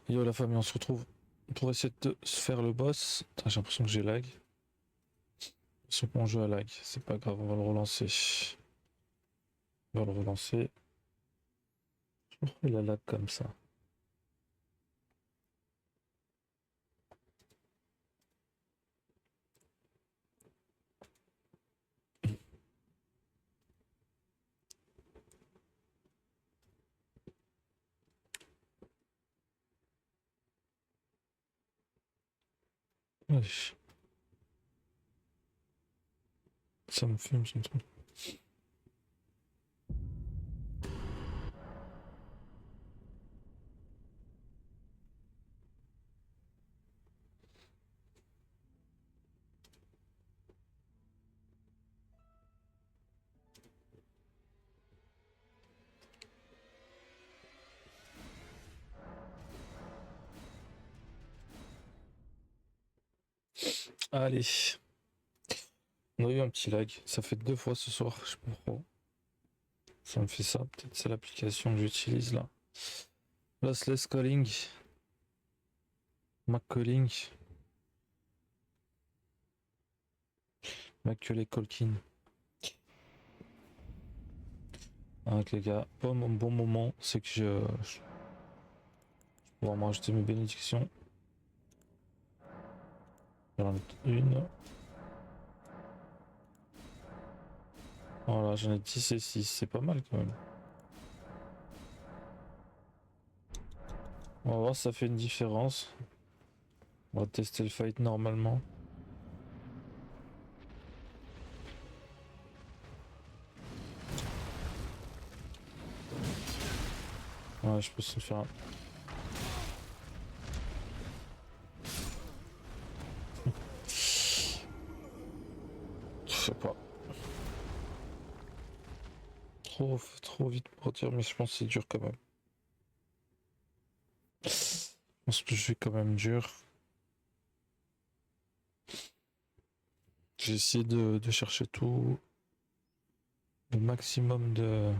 Yo la famille, on se retrouve pour essayer de se faire le boss. Putain, j'ai l'impression que j'ai lag. Sur mon jeu à lag, c'est pas grave, on va le relancer. On va le relancer. Pourquoi il a lag comme ça? Wesh. Ça me fume son truc. Allez. On a eu un petit lag. Ça fait 2 fois ce soir, je sais pas pourquoi. Ça me fait ça. Peut-être c'est l'application que j'utilise là. Lossless Calling. Mac Calling. Macaulay Culkin. Donc les gars, pas mon bon moment, c'est que je vais pouvoir m'ajouter mes bénédictions. J'en ai une. Voilà, j'en ai 10 et 6, c'est pas mal quand même. On va voir si ça fait une différence. On va tester le fight normalement. Ouais, je peux se faire un... Je sais pas. Trop vite pour dire, mais je pense que c'est dur quand même. Je pense que je vais quand même dur. J'ai essayé de chercher tout. Le maximum de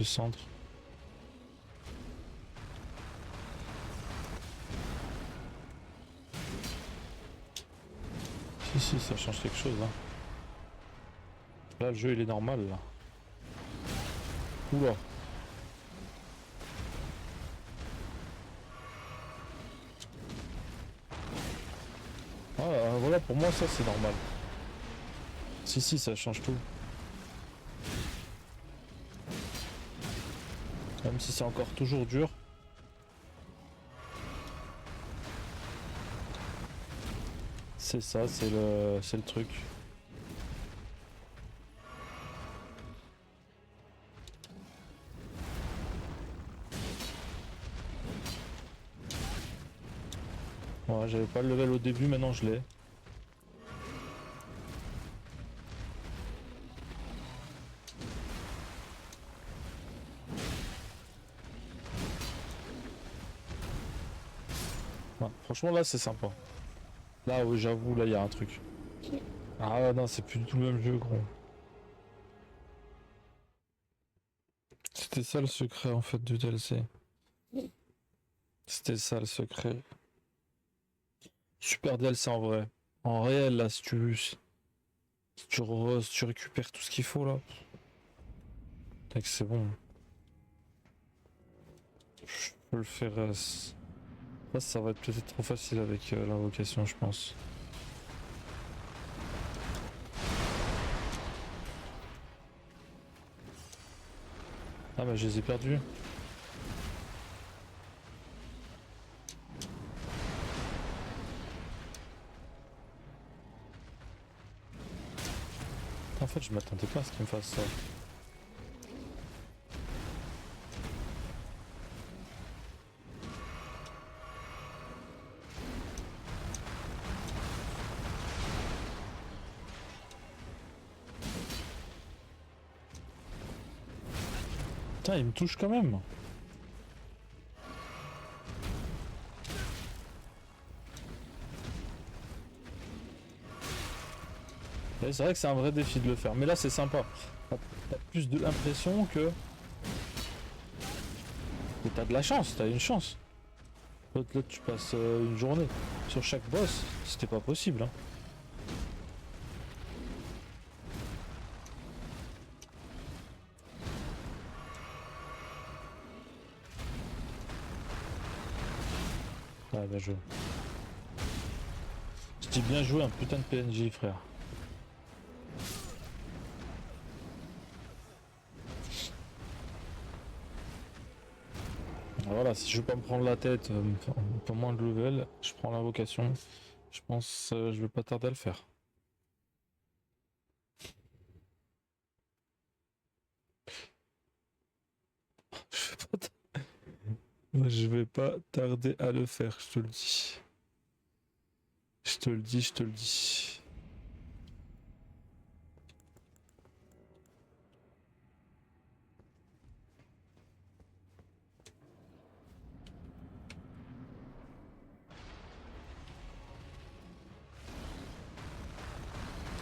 centre. Si, ça change quelque chose. Hein. Là, le jeu, il est normal, là. Oula. Ah, voilà, pour moi, ça, c'est normal. Si, ça change tout. Même si c'est encore toujours dur. C'est ça, c'est le truc. Ouais, j'avais pas le level au début, maintenant je l'ai. Ouais, franchement, là, c'est sympa. Là, oui, j'avoue, là, il y a un truc. Ah ouais, non, c'est plus du tout le même jeu, gros. C'était ça le secret, en fait, du DLC. C'était ça le secret. Super DLC en vrai. En réel, là, si tu récupères tout ce qu'il faut, là. Tac, c'est bon. Je peux le faire. Ça va être peut-être trop facile avec l'invocation, je pense. Ah, bah, je les ai perdus. En fait, je m'attendais pas à ce qu'il me fasse ça. Putain, il me touche quand même. Ouais, c'est vrai que c'est un vrai défi de le faire, mais là c'est sympa. plus de l'impression que t'as de la chance, t'as une chance. Là, tu passes une journée sur chaque boss, c'était pas possible. Hein. Ouais, bien joué. Je t'ai bien joué un putain de PNJ, frère. Voilà, si je veux pas me prendre la tête, pour moins de level, je prends l'invocation. Je pense je vais pas tarder à le faire. Je vais pas tarder à le faire, je te le dis. Je te le dis, je te le dis.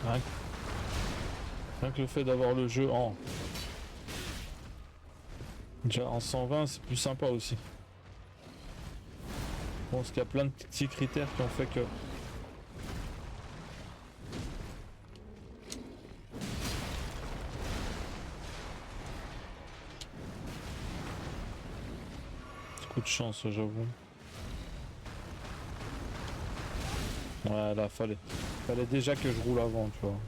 Rien que, rien que le fait d'avoir le jeu en... Déjà en 120, c'est plus sympa aussi. Bon, parce qu'il y a plein de petits critères qui ont fait que... Coup de chance, j'avoue. Ouais, là, fallait déjà que je roule avant, tu vois.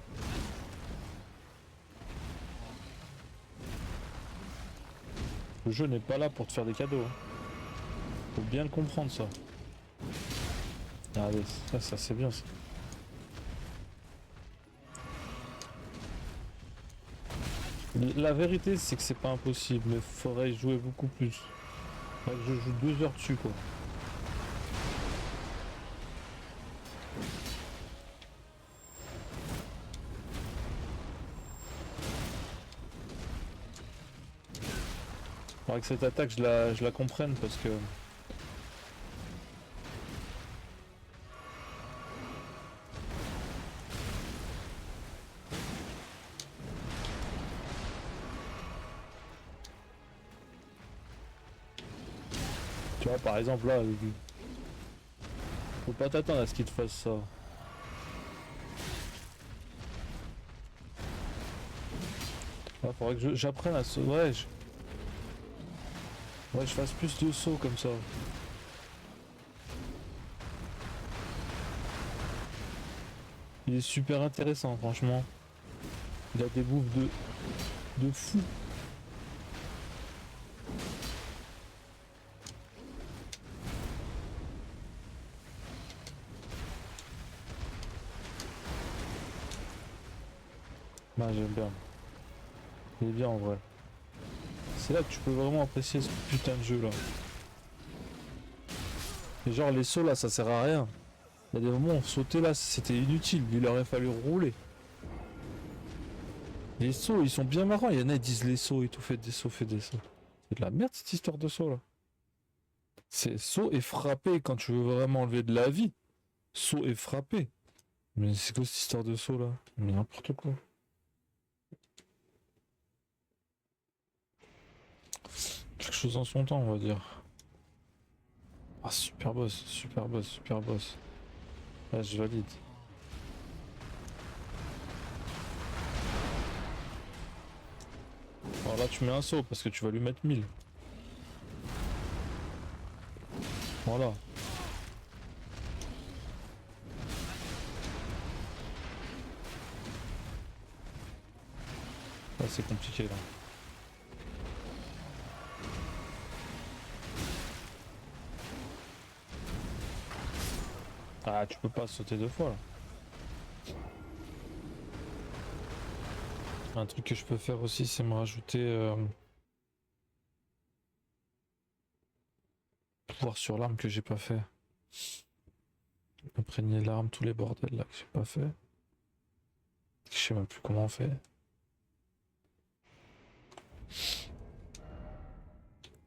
Le jeu n'est pas là pour te faire des cadeaux. Hein. Faut bien le comprendre, ça. Allez, ça c'est bien, ça. La vérité, c'est que c'est pas impossible, mais faudrait y jouer beaucoup plus. Faudrait que je joue 2 heures dessus, quoi. Faudrait que cette attaque, je la comprenne, parce que... Tu vois, par exemple, là, faut pas t'attendre à ce qu'il te fasse ça. Là, faudrait que j'apprenne à sauter. Ouais, ouais, je fasse plus de sauts comme ça. Il est super intéressant, franchement. Il a des bouffes de fou. Ouais, j'aime bien. Il est bien en vrai. C'est là que tu peux vraiment apprécier ce putain de jeu là. Et genre les sauts là, ça sert à rien. Il y a des moments où sauter là, c'était inutile. Il aurait fallu rouler. Les sauts, ils sont bien marrants. Il y en a qui disent les sauts et tout, fait des sauts, fait des sauts. C'est de la merde cette histoire de saut là. C'est saut et frapper quand tu veux vraiment enlever de la vie. Saut et frapper. Mais c'est quoi cette histoire de saut là? Mais n'importe quoi. Quelque chose en son temps, on va dire. Ah, super boss, super boss, super boss. Là, je valide. Alors là, tu mets un saut parce que tu vas lui mettre 1000. Voilà. Là, c'est compliqué là. Ah, tu peux pas sauter 2 fois là. Un truc que je peux faire aussi, c'est me rajouter pouvoir sur l'arme que j'ai pas fait. Imprégner l'arme, tous les bordels là que j'ai pas fait. Je sais même plus comment on fait.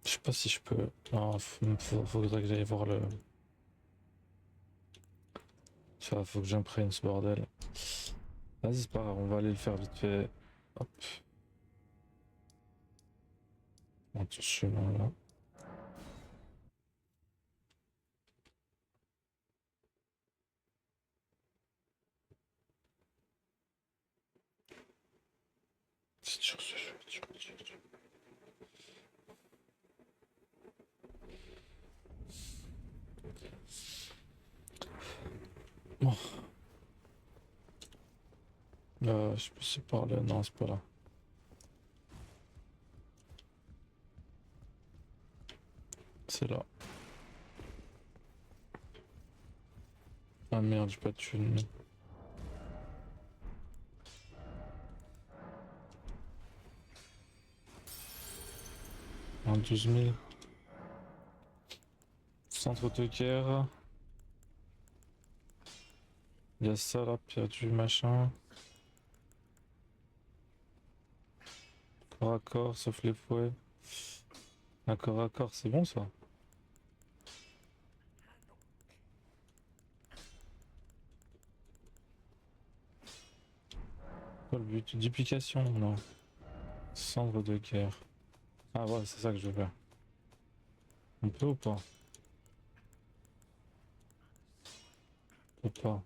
Je sais pas si je peux. Non, faudrait que j'aille voir le. Ça, faut que j'imprègne ce bordel. Vas-y, c'est pas grave, on va aller le faire vite fait. Hop. Attention là. C'est dur ce jeu, dur. Bon. Je peux se parler. Non, c'est pas là. C'est là. Ah merde, j'ai pas de thune. Un 12 000. Centre de guerre. Il y a ça là, perdu, machin. Corps à corps, sauf les fouets. Un corps à corps, c'est bon ça. Quoi le but? Duplication, non. Cendre de guerre. Ah ouais, c'est ça que je veux faire. On peut ou pas? On peut pas.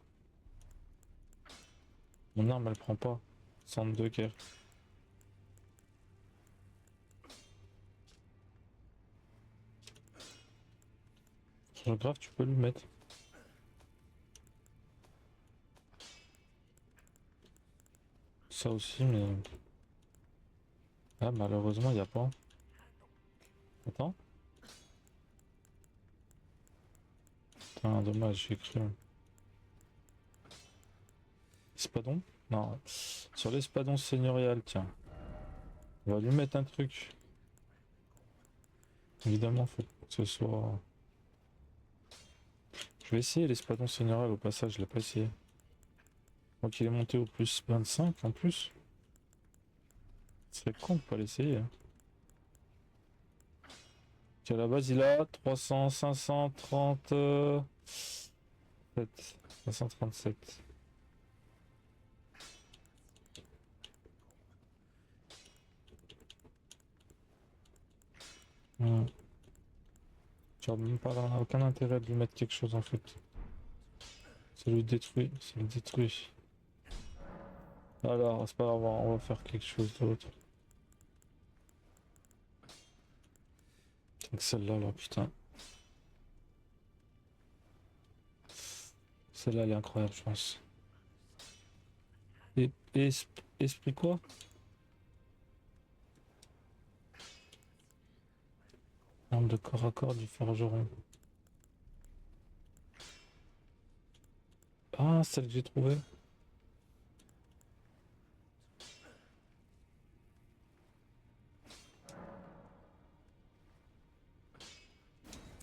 Mon arme elle prend pas. Cendre de guerre. Grave, tu peux lui mettre. Ça aussi, mais... Ah, malheureusement, il n'y a pas. Attends. Putain, dommage, j'ai cru. Espadon? Non. Sur l'espadon seigneurial, tiens. On va lui mettre un truc. Évidemment, faut que ce soit... Je vais essayer l'espadon seigneurial au passage, je l'ai pas essayé. Donc il est monté au plus 25 en plus. C'est con de pas l'essayer. Hein. À la base il a 300, 537. 537. Tu n'as même pas aucun intérêt de lui mettre quelque chose en fait. Ça lui détruit, ça le détruit. Alors, c'est pas grave, on va faire quelque chose d'autre. Celle-là, là, putain. Celle-là, elle est incroyable, je pense. Et, esprit quoi? Arme de corps à corps du forgeron. Ah, celle que j'ai trouvée.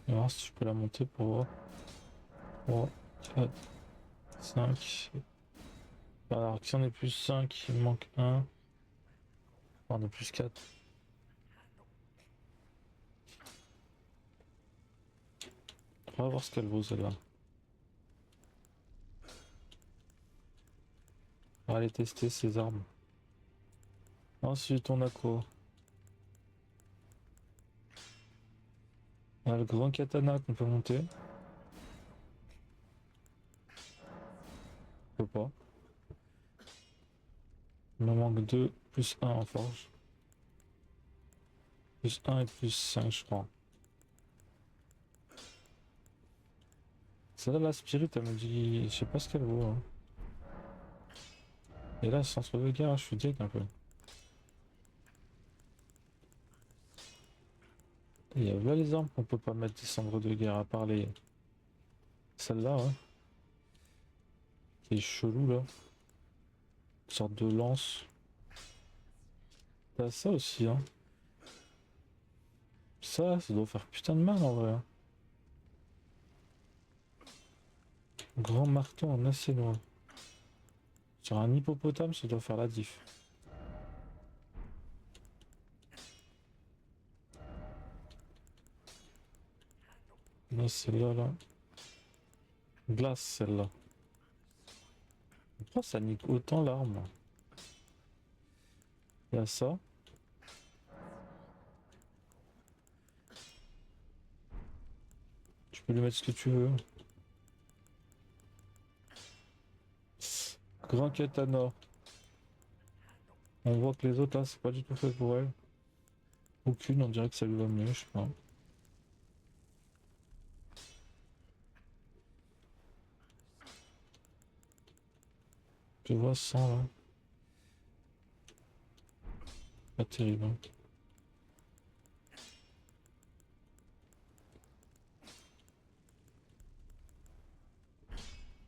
On va voir si je peux la monter pour voir. 3, 4, 5. Alors, si on est plus 5, il me manque 1. On est plus 4. On va voir ce qu'elle vaut celle-là. On va aller tester ses armes. Ensuite, on a quoi? On a le grand katana qu'on peut monter. On peut pas. Il me manque 2 plus 1 en forge. Plus 1 et plus 5, je crois. Celle-là, la spirit, elle me dit... Je sais pas ce qu'elle vaut. Hein. Et là, centre de guerre, je suis dead un peu. Il y a là les armes qu'on peut pas mettre des cendres de guerre à part les... Celle-là, hein. Qui est chelou, là. Une sorte de lance. T'as ça aussi, hein. Ça doit faire putain de mal, en vrai. Hein. Grand marteau en acier noir. Sur un hippopotame, ça doit faire la diff. Là, celle-là, là. Glace, celle-là. Pourquoi ça nique autant l'arme? Il y a ça. peux lui mettre ce que tu veux. Grand katana. On voit que les autres là, c'est pas du tout fait pour elle. Aucune, on dirait que ça lui va mieux, je sais pas. Je vois 100 là. Pas terrible. Hein.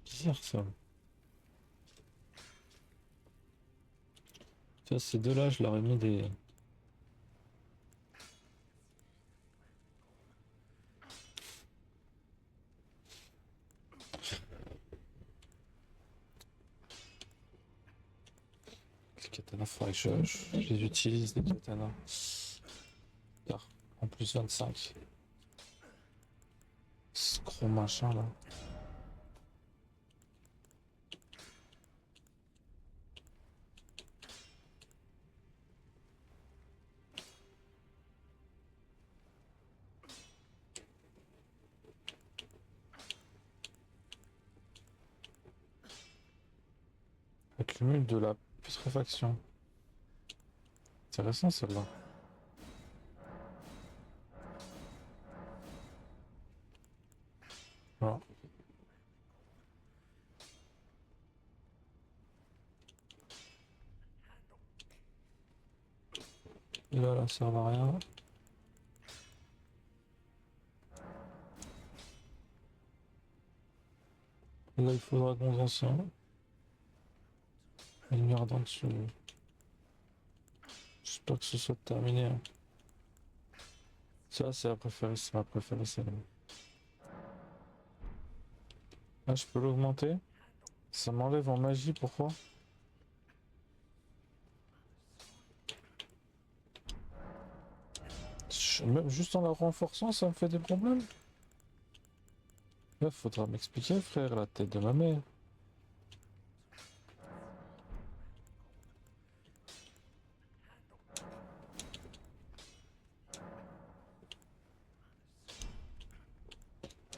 Bizarre ça. Tiens, ces deux là, je leur ai mis des. Les katanas, faudrait que je les utilise, les katanas. Car, en plus 25. Ce gros machin là. Accumule de la putréfaction. Intéressant celle-là. Voilà. Et là, ça sert à rien. Et là, il faudra qu'on en sorte. Une lumière d'en dessous. J'espère que ce soit terminé. Hein. Ça, c'est la préférée, c'est ma préférée, celle-là. Ah, je peux l'augmenter? Ça m'enlève en magie, pourquoi? Même juste en la renforçant, ça me fait des problèmes? Là, faudra m'expliquer, frère, la tête de ma mère.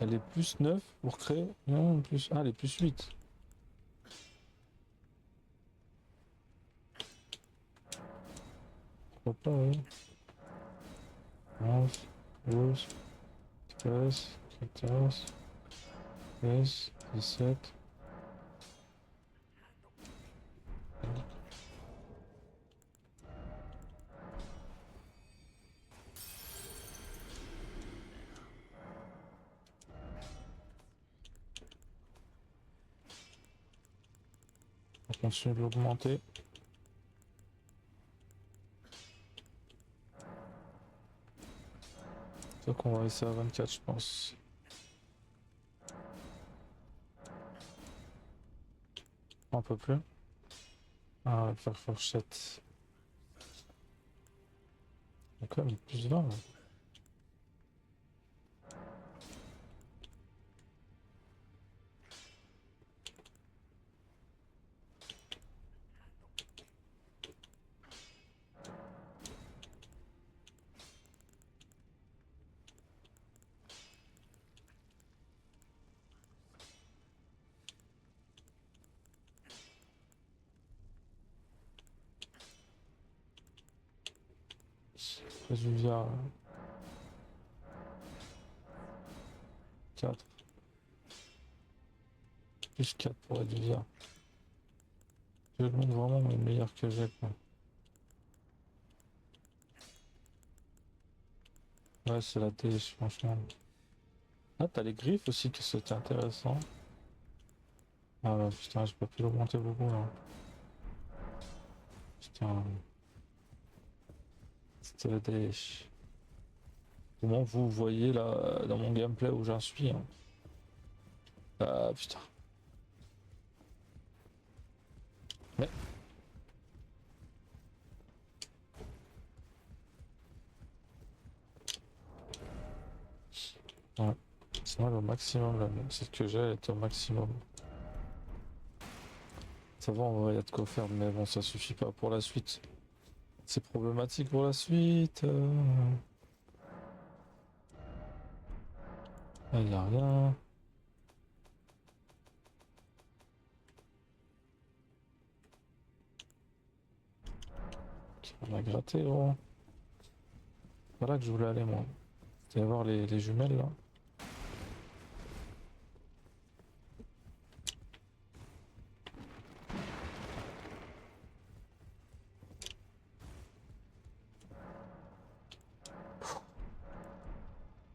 Elle est plus 9 pour créer. Non, plus. Ah, elle est plus 8. Pourquoi pas, oui. 11, 12, 13, 14, 16, 17. On continue de l'augmenter. Donc on va rester à 24, je pense. Un peu plus. Ah, on va faire fourchette. Il y a quand même plus 20 là. Résultat 4. Plus 4 pour Résultat. Je le montre vraiment le meilleur que j'ai quoi. Ouais, c'est la télé, franchement. Ah, t'as les griffes aussi, que c'était intéressant. Ah ouais, putain, j'ai pas pu l'augmenter beaucoup là. Putain. C'était des... Comment vous voyez là dans mon gameplay où j'en suis hein. Ah putain. Mais... Ouais. C'est moi le maximum là. Celle que j'ai est au maximum. Ça va, en vrai, y a de quoi faire, mais bon, ça suffit pas pour la suite. C'est problématique pour la suite. Là, il n'y a rien. On a gratté, gros. Voilà que je voulais aller, moi. C'était voir les jumelles, là.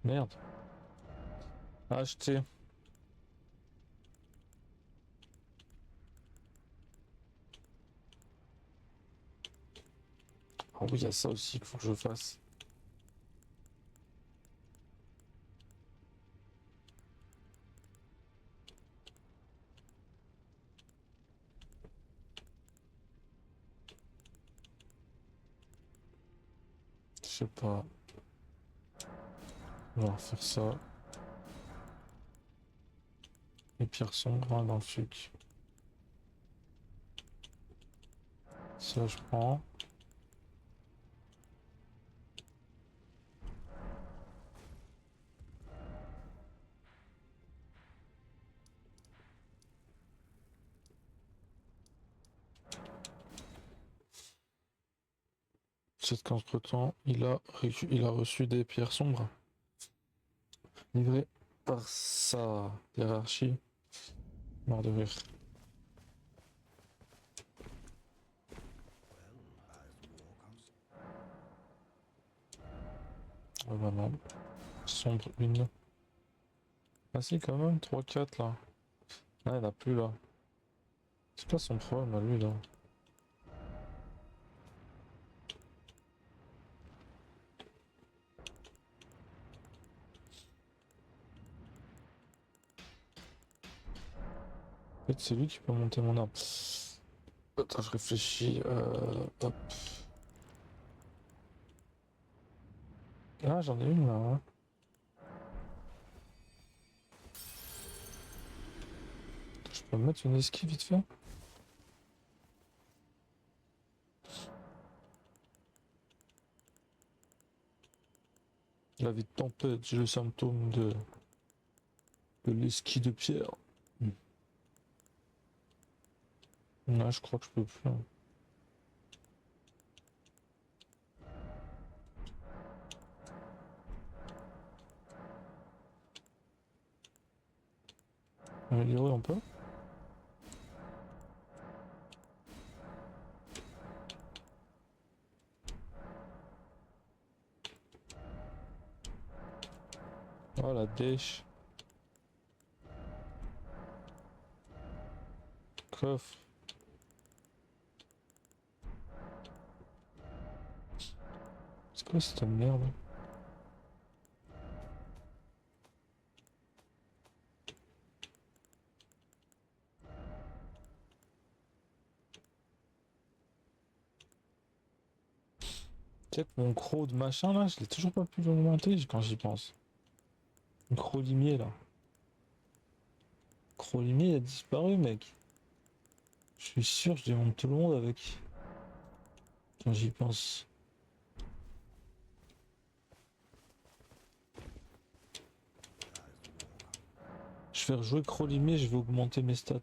Merde. Acheter. Ah oui, il y a ça aussi qu'il faut que je fasse. Je sais pas. On va faire ça. Les pierres sombres hein, dans le suc. Ça, je prends. Cette qu'entre-temps, il a reçu des pierres sombres. Livrées par sa hiérarchie. Mort de rire. Ah bah non. Sombre une. Ah si quand même, 3-4 là. Ah il n'y en a plus là. C'est pas son problème à lui là. En fait c'est lui qui peut monter mon arme. Attends je réfléchis. Hop. Ah j'en ai une là. Hein. Je peux me mettre une esquive vite fait. La vie de tempête, j'ai le symptôme de l'esquive de pierre. Là je crois que je peux plus. Hein. Améliorer un peu. Oh la dèche. Coffre. C'est quoi cette merde? Peut-être mon croc de machin là, je l'ai toujours pas pu l'augmenter quand j'y pense. Le croc limier là. Le croc limier il a disparu mec. Je suis sûr que je démonte tout le monde avec. Quand j'y pense. Je vais rejouer croc limier, je vais augmenter mes stats.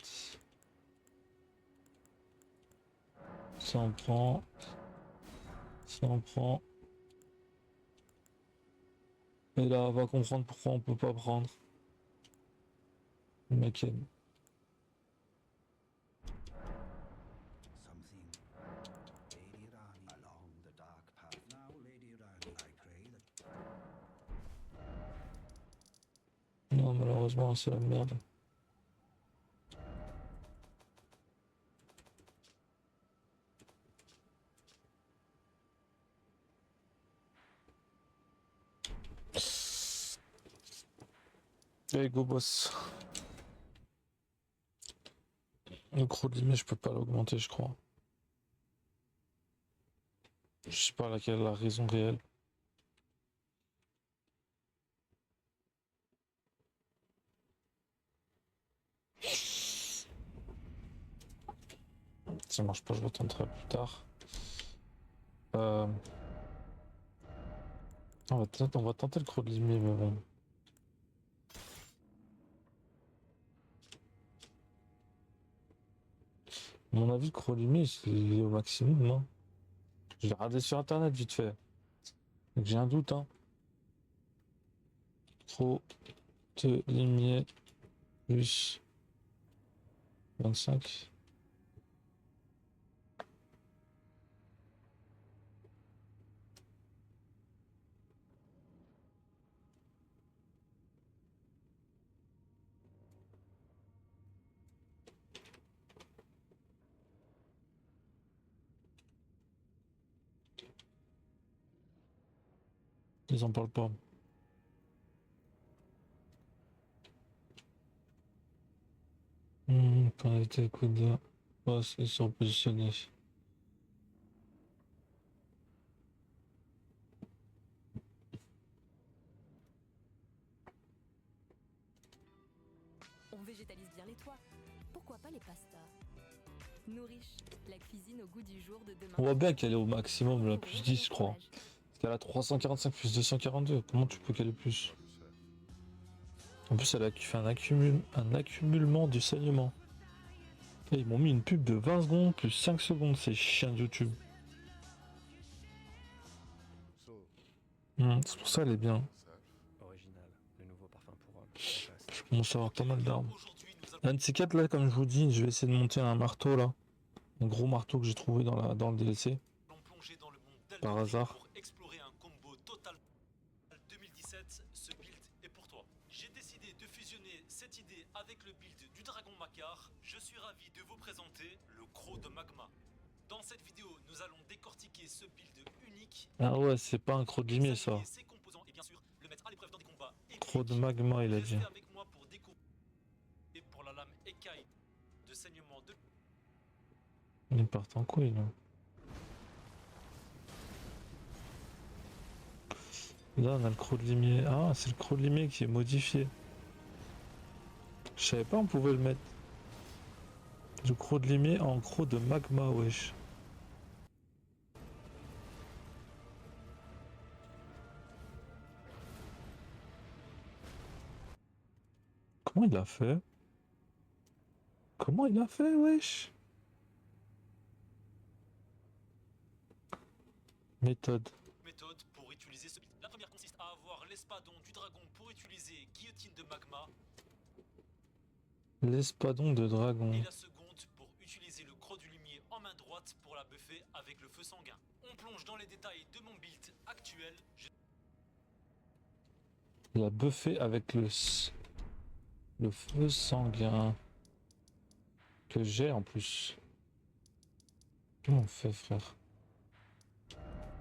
Ça en prend. Ça en prend. Et là on va comprendre pourquoi on peut pas prendre. Le mec est- Non malheureusement c'est la merde. Allez go boss. Le croc limier je peux pas l'augmenter je crois. Je sais pas laquelle la raison réelle. Ça marche pas, je retenterai plus tard. Euh... on va tenter le croc limier mais bon. À mon avis, Crolimi, c'est au maximum, non? J'ai regardé sur internet vite fait. Donc j'ai un doute, hein. Trop de limier plus 25. Ils en parlent pas. Quand on était coup de boss, ils sont positionnés. On végétalise bien les toits. Pourquoi pas les pastas? Nourriche, la cuisine au goût du jour de demain. On voit bien qu'elle est au maximum, là, plus 10, je crois. Parce qu'elle a 345 plus 242. Comment tu peux caler plus? En plus, elle a fait un accumulement du saignement. Et ils m'ont mis une pub de 20 secondes plus 5 secondes, ces chiens de YouTube. C'est pour ça, elle est bien. Original, le nouveau parfum pour homme. Je commence à avoir pas mal d'armes. Un de ces quatre là, comme je vous dis, je vais essayer de monter un marteau là. Un gros marteau que j'ai trouvé dans le DLC. Par hasard. Pour explorer un combo total 2017, ce build est pour toi. J'ai décidé de fusionner cette idée avec le build du Dragon Macar. Je suis ravi de vous présenter le Croc de Magma. Dans cette vidéo, nous allons décortiquer ce build unique. Ah ouais, c'est pas un croc de limier ça. Ses composants et bien sûr le mettre à l'épreuve dans des combats épiques. Croc de magma, il a dit. Restez avec moi pour découvrir et pour la lame écaille de saignement de. Il part en couille là. Là on a le croc de limier. Ah, c'est le croc de limier qui est modifié. Je savais pas on pouvait le mettre. Le croc de limier en croc de magma, wesh. Comment il a fait? Comment il a fait, wesh? Méthode. Méthode pour utiliser ce build. La première consiste à avoir l'espadon du dragon pour utiliser guillotine de magma. L'espadon de dragon. Et la seconde pour utiliser le croc du limier en main droite pour la buffer avec le feu sanguin. On plonge dans les détails de mon build actuel. La buffet avec le feu sanguin. Que j'ai en plus. Comment on fait, frère?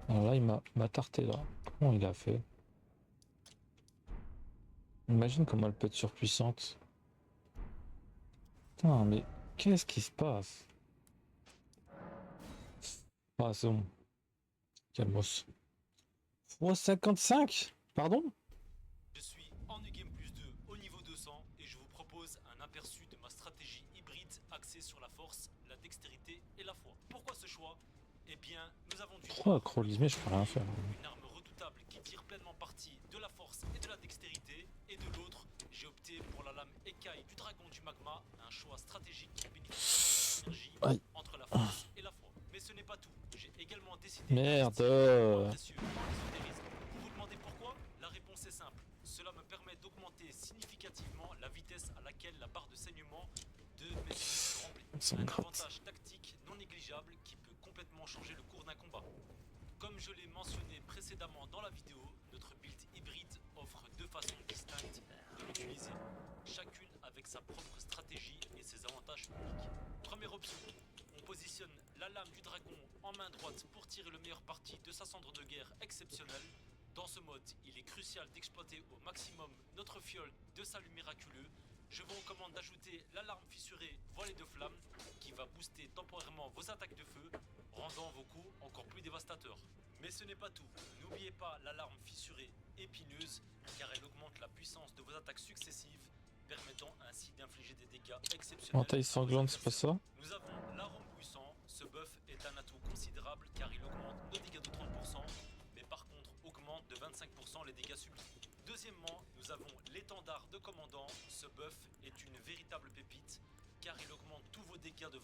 Alors là, il m'a tarté là. Comment il a fait? Imagine comment elle peut être surpuissante. Putain, mais qu'est-ce qui se passe? Ah, c'est bon. Calmos. Oh, 55? Pardon? Je suis en New Game Plus 2 au niveau 200 et je vous propose un aperçu de ma stratégie hybride axée sur la force, la dextérité et la foi. Pourquoi ce choix? Eh bien, nous avons dû Pourquoi Crolismé, je peux rien faire. une arme redoutable qui tire pleinement parti de la force et de la dextérité, et de l'autre, j'ai opté pour la lame écaille du dragon du magma, un choix stratégique qui bénéficie de l'énergie entre la force et la foi. Mais ce n'est pas tout, j'ai également décidé Merde. précieux en l'ésotérisme. Vous vous demandez pourquoi? La réponse est simple, cela me permet d'augmenter significativement la vitesse à laquelle la barre de saignement de mes ennemis se remplit. Un avantage tactique non négligeable qui peut complètement changer le cours d'un combat. Comme je l'ai mentionné précédemment dans la vidéo, notre build hybride offre deux façons distinctes de l'utiliser, chacune avec sa propre stratégie et ses avantages uniques. Première option, on positionne la lame du dragon en main droite pour tirer le meilleur parti de sa cendre de guerre exceptionnelle. Dans ce mode, il est crucial d'exploiter au maximum notre fiole de salut miraculeux. Je vous recommande d'ajouter l'alarme fissurée voilée de flammes qui va booster temporairement vos attaques de feu, rendant vos coups encore plus dévastateurs. Mais ce n'est pas tout, n'oubliez pas l'alarme fissurée épineuse car elle augmente la puissance de vos attaques successives, permettant ainsi d'infliger des dégâts exceptionnels. Entaille sanglante, c'est pas ça? Nous avons l'arôme puissant, ce buff est un atout considérable car il augmente nos dégâts de 30%, mais par contre augmente de 25% les dégâts subis. Deuxièmement, nous avons l'étendard de commandant, ce buff est une véritable pépite car il augmente tous vos dégâts de 20%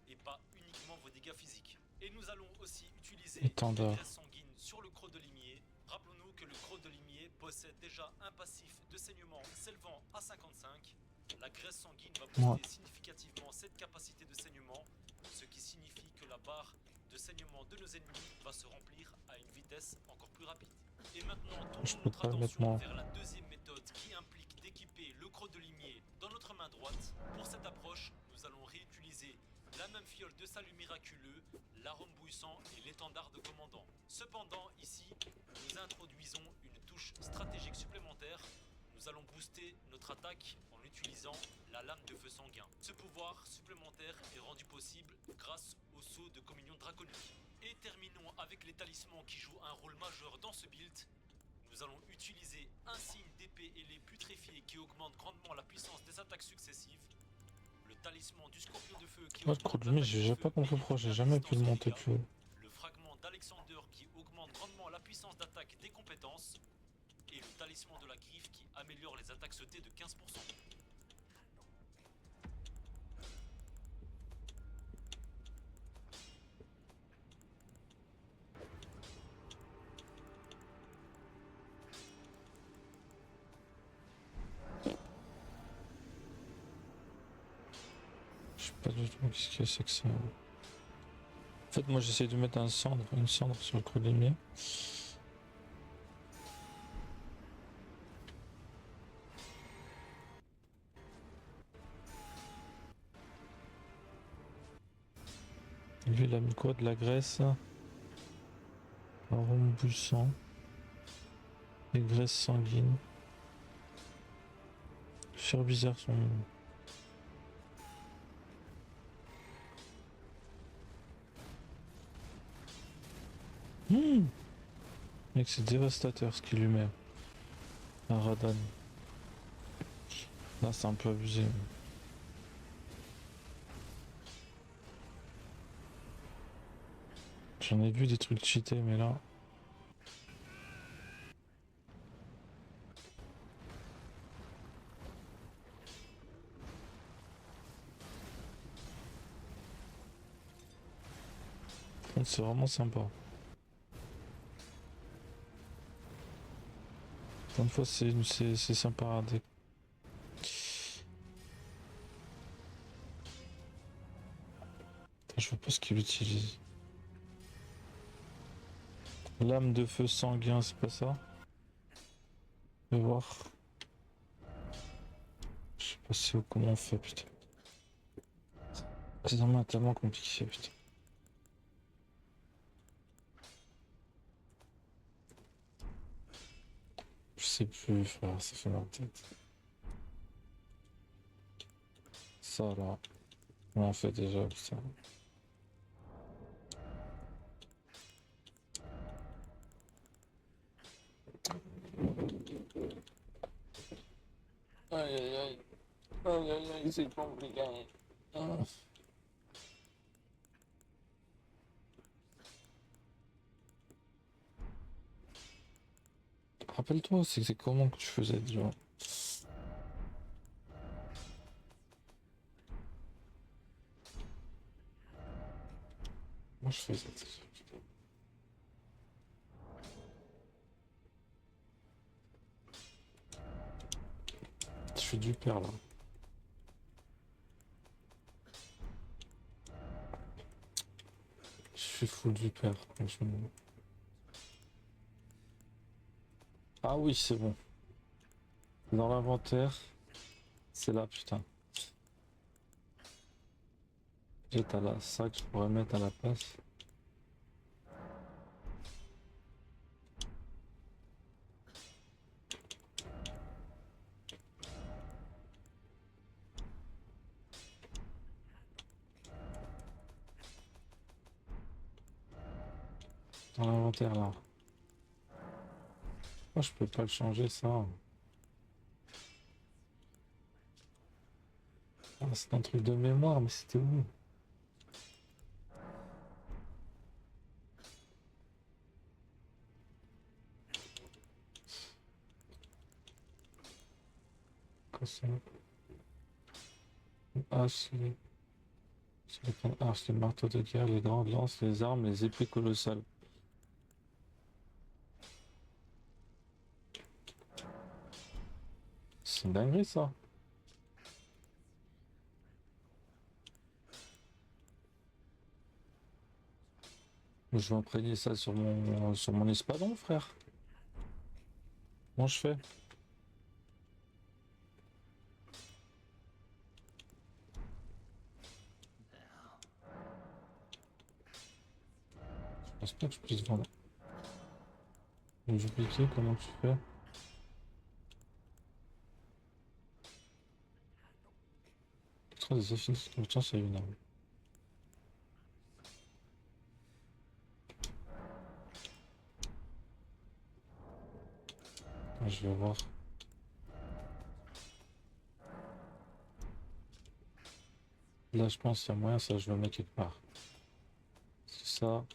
et pas uniquement vos dégâts physiques. Et nous allons aussi utiliser Étendard. une graisse sanguine sur le croc de limier. Rappelons-nous que le croc de limier possède déjà un passif de saignement s'élevant à 55. La graisse sanguine va booster significativement cette capacité de saignement, ce qui signifie que la barre de saignement de nos ennemis va se remplir à une vitesse encore plus rapide. Et maintenant, Je tournons peux notre pas le mettre, attention moi. vers la deuxième méthode qui implique d'équiper le croc de limier dans notre main droite. Pour cette approche, nous allons réutiliser la même fiole de salut miraculeux, l'arôme bouillissant et l'étendard de commandant. Cependant, ici, nous introduisons une touche stratégique supplémentaire. Nous allons booster notre attaque en utilisant la lame de feu sanguin. Ce pouvoir supplémentaire est rendu possible grâce au sceau de communion draconique. Et terminons avec les talismans qui jouent un rôle majeur dans ce build. Nous allons utiliser un signe d'épée ailée putréfié qui augmente grandement la puissance des attaques successives. Le talisman du scorpion de feu qui Moi, le croc de limier, j'ai pas compris pourquoi j'ai jamais pu le monter plus haut. le fragment d'Alexander qui augmente grandement la puissance d'attaque des compétences, et le talisman de la griffe qui améliore les attaques sautées de 15%. Je sais pas du tout qu'est-ce que c'est que ça. En fait, moi j'essaie de mettre une cendre sur le croc de limier. Lui, il a mis quoi? De la graisse, arôme bouillissant, et graisse sanguine. Cher bizarre son. Mec, c'est dévastateur ce qu'il lui met. Un Radan. Là, c'est un peu abusé. J'en ai vu des trucs cheatés, mais là. C'est vraiment sympa. Plein de fois, c'est sympa à regarder. Je vois pas ce qu'il utilise. Lame de feu sanguin, c'est pas ça? Je vais voir. Je sais pas si comment on fait, putain. C'est vraiment tellement compliqué, putain. Je sais plus, frère, ça fait ma tête. Ça là. Comment on fait déjà, putain. Aïe aïe aïe. Aïe aïe aïe, c'est compliqué. Ah. Rappelle-toi, c'est comment que tu faisais déjà. Moi je faisais déjà. Je fais du père là. Je suis full du père, franchement. Ah oui, c'est bon. Dans l'inventaire, c'est là, putain. Et t'as là, ça que je pourrais mettre à la place. Dans l'inventaire là. Moi je peux pas le changer ça. Ah, c'est un truc de mémoire, mais c'était où? Quoi ça? Ah, c'est Les grandes arches, les marteaux de guerre, les grandes lances, les armes, les épées colossales. C'est une dinguerie ça. Je vais imprégner ça sur mon espadon, frère. Comment je fais? Je pense pas que je puisse vendre. Donc, je vais cliquer, comment tu fais? Des affinités de confiance à une arme. Je vais voir. Là, je pense qu'il y a moyen, ça, je le mets quelque part. C'est ça.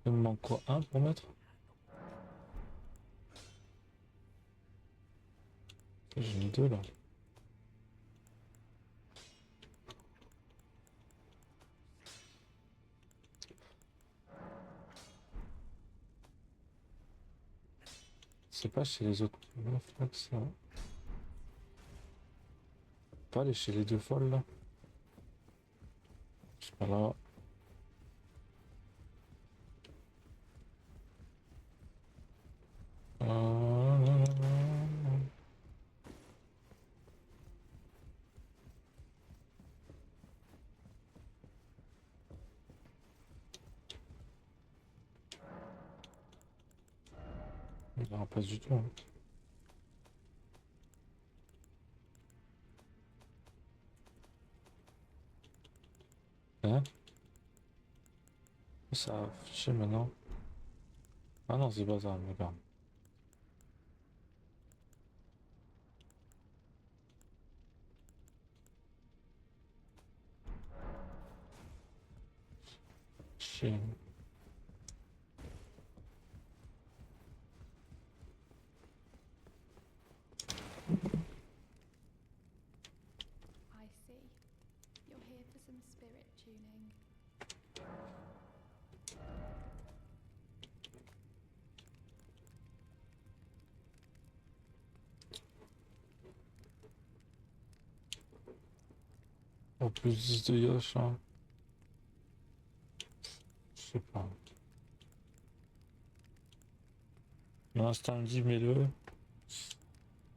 Il me manque quoi? Un pour mettre? J'ai mis deux là. C'est pas chez les autres. Là, ça. Pas aller chez les deux folles là. C'est pas là. Non, pas du tout. Hein. Hein? Ça a affiché maintenant. Ah non, c'est pas ça, regarde. Chien. I see. You're here for some spirit tuning. En plus 10 de Yosh, hein. Je sais pas. L'instinct me dit mets-le.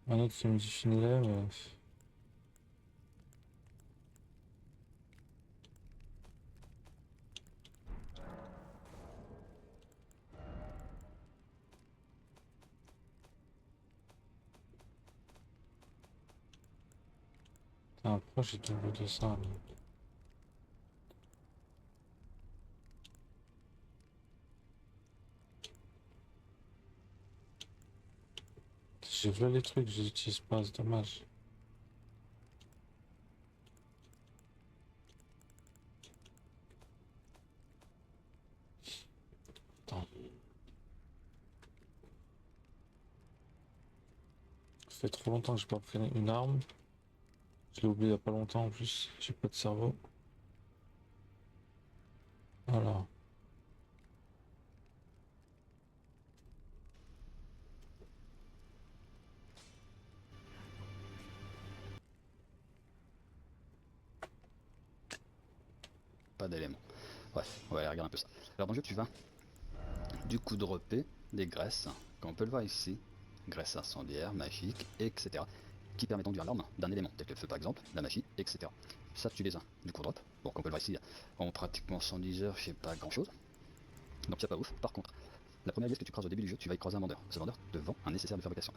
Un autre qui me dit finis-le, mais... Putain, pourquoi j'ai double de ça là. J'ai vu les trucs, je les utilise pas, c'est dommage. Attends. Ça fait trop longtemps que j'ai pas pris une arme. Je l'ai oublié il y a pas longtemps en plus, j'ai pas de cerveau. Voilà. Pas d'éléments. Bref, on va aller regarder un peu ça. Alors dans le jeu, tu vas du coup dropper des graisses, comme on peut le voir ici, graisses incendiaires, magiques, etc. qui permettent d'enduire l'arme d'un élément, tel que le feu par exemple, la magie, etc. Ça tu les as du coup drop. Bon, comme on peut le voir ici, en pratiquement 110 heures, je sais pas grand chose. Donc c'est pas ouf. Par contre, la première liasse que tu croises au début du jeu, tu vas y croiser un vendeur. Ce vendeur te vend un nécessaire de fabrication,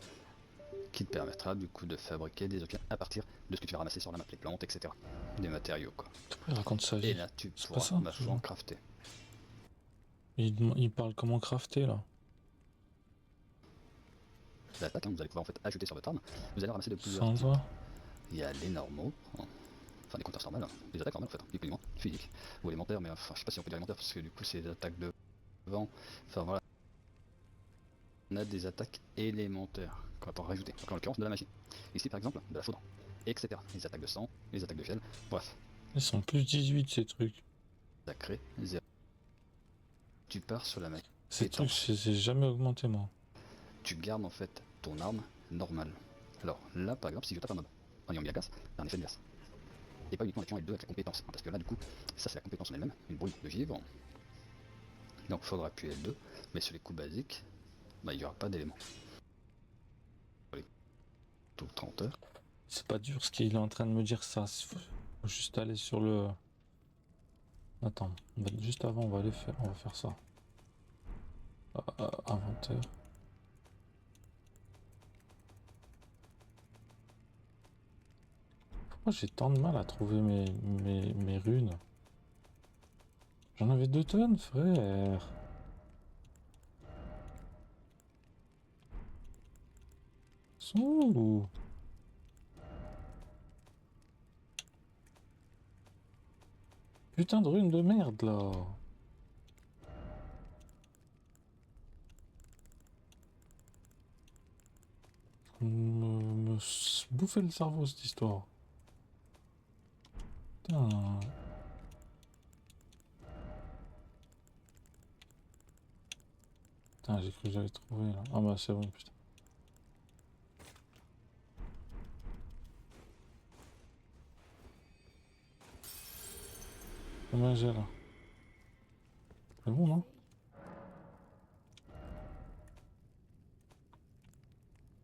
qui te permettra du coup de fabriquer des objets à partir de ce que tu vas ramasser sur la map, les plantes, etc. Des matériaux quoi. Il raconte sa vie. Et là tu C'est pas pourras ça, ma foi en crafter. Il parle comment crafter là. L'attaque, hein, vous allez pouvoir en fait ajouter sur votre arme. Vous allez ramasser de plusieurs Sans types. toi. Il y a les normaux, enfin les compteurs normales, les attaques normales en fait, ni plus ni moins, physiques, ou élémentaires, mais enfin je sais pas si on peut dire élémentaires parce que du coup c'est des attaques de vent, enfin voilà. on a des attaques élémentaires qu'on va pouvoir rajouter. Donc en l'occurrence de la magie. Ici par exemple, de la foudre, etc. Les attaques de sang, les attaques de gel, bref. Ils sont plus 18 ces trucs. Sacré, 0. Tu pars sur la magie. Ces trucs, j'ai jamais augmenté moi. Tu gardes en fait ton arme normale. Alors là par exemple, si je tape un mob en ayant mis la glace, t'as un effet de glace. Et pas uniquement en tuant les deux avec la compétence. Hein, parce que là du coup, ça c'est la compétence en elle-même, une brouille de givre. Donc il faudra appuyer L2, mais sur les coups basiques, bah, il n'y aura pas d'éléments. Tout 30 heures. C'est pas dur ce qu'il est en train de me dire ça. Faut juste aller sur le. Attends, juste avant, on va faire ça. Inventaire. Pourquoi j'ai tant de mal à trouver mes runes? J'en avais 2 tonnes, frère. Ils sont où? Putain de runes de merde là. Me bouffer le cerveau cette histoire. Putain. Putain, j'ai cru que j'avais trouvé là. Ah bah c'est bon, putain. Combien j'ai là? C'est bon, non?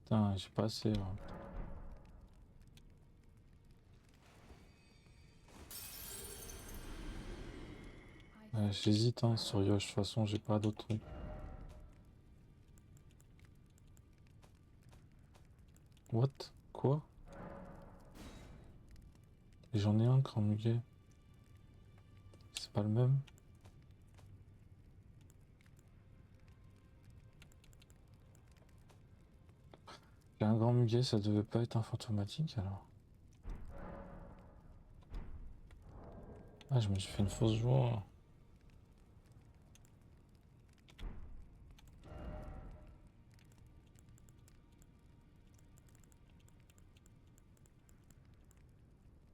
Putain, j'ai pas assez là. J'hésite hein, sur Yosh, de toute façon j'ai pas d'autres trucs. What? Quoi? Et j'en ai un grand muguet. C'est pas le même? J'ai un grand muguet, ça devait pas être un fantomatique alors. Ah, je me suis fait une fausse joie.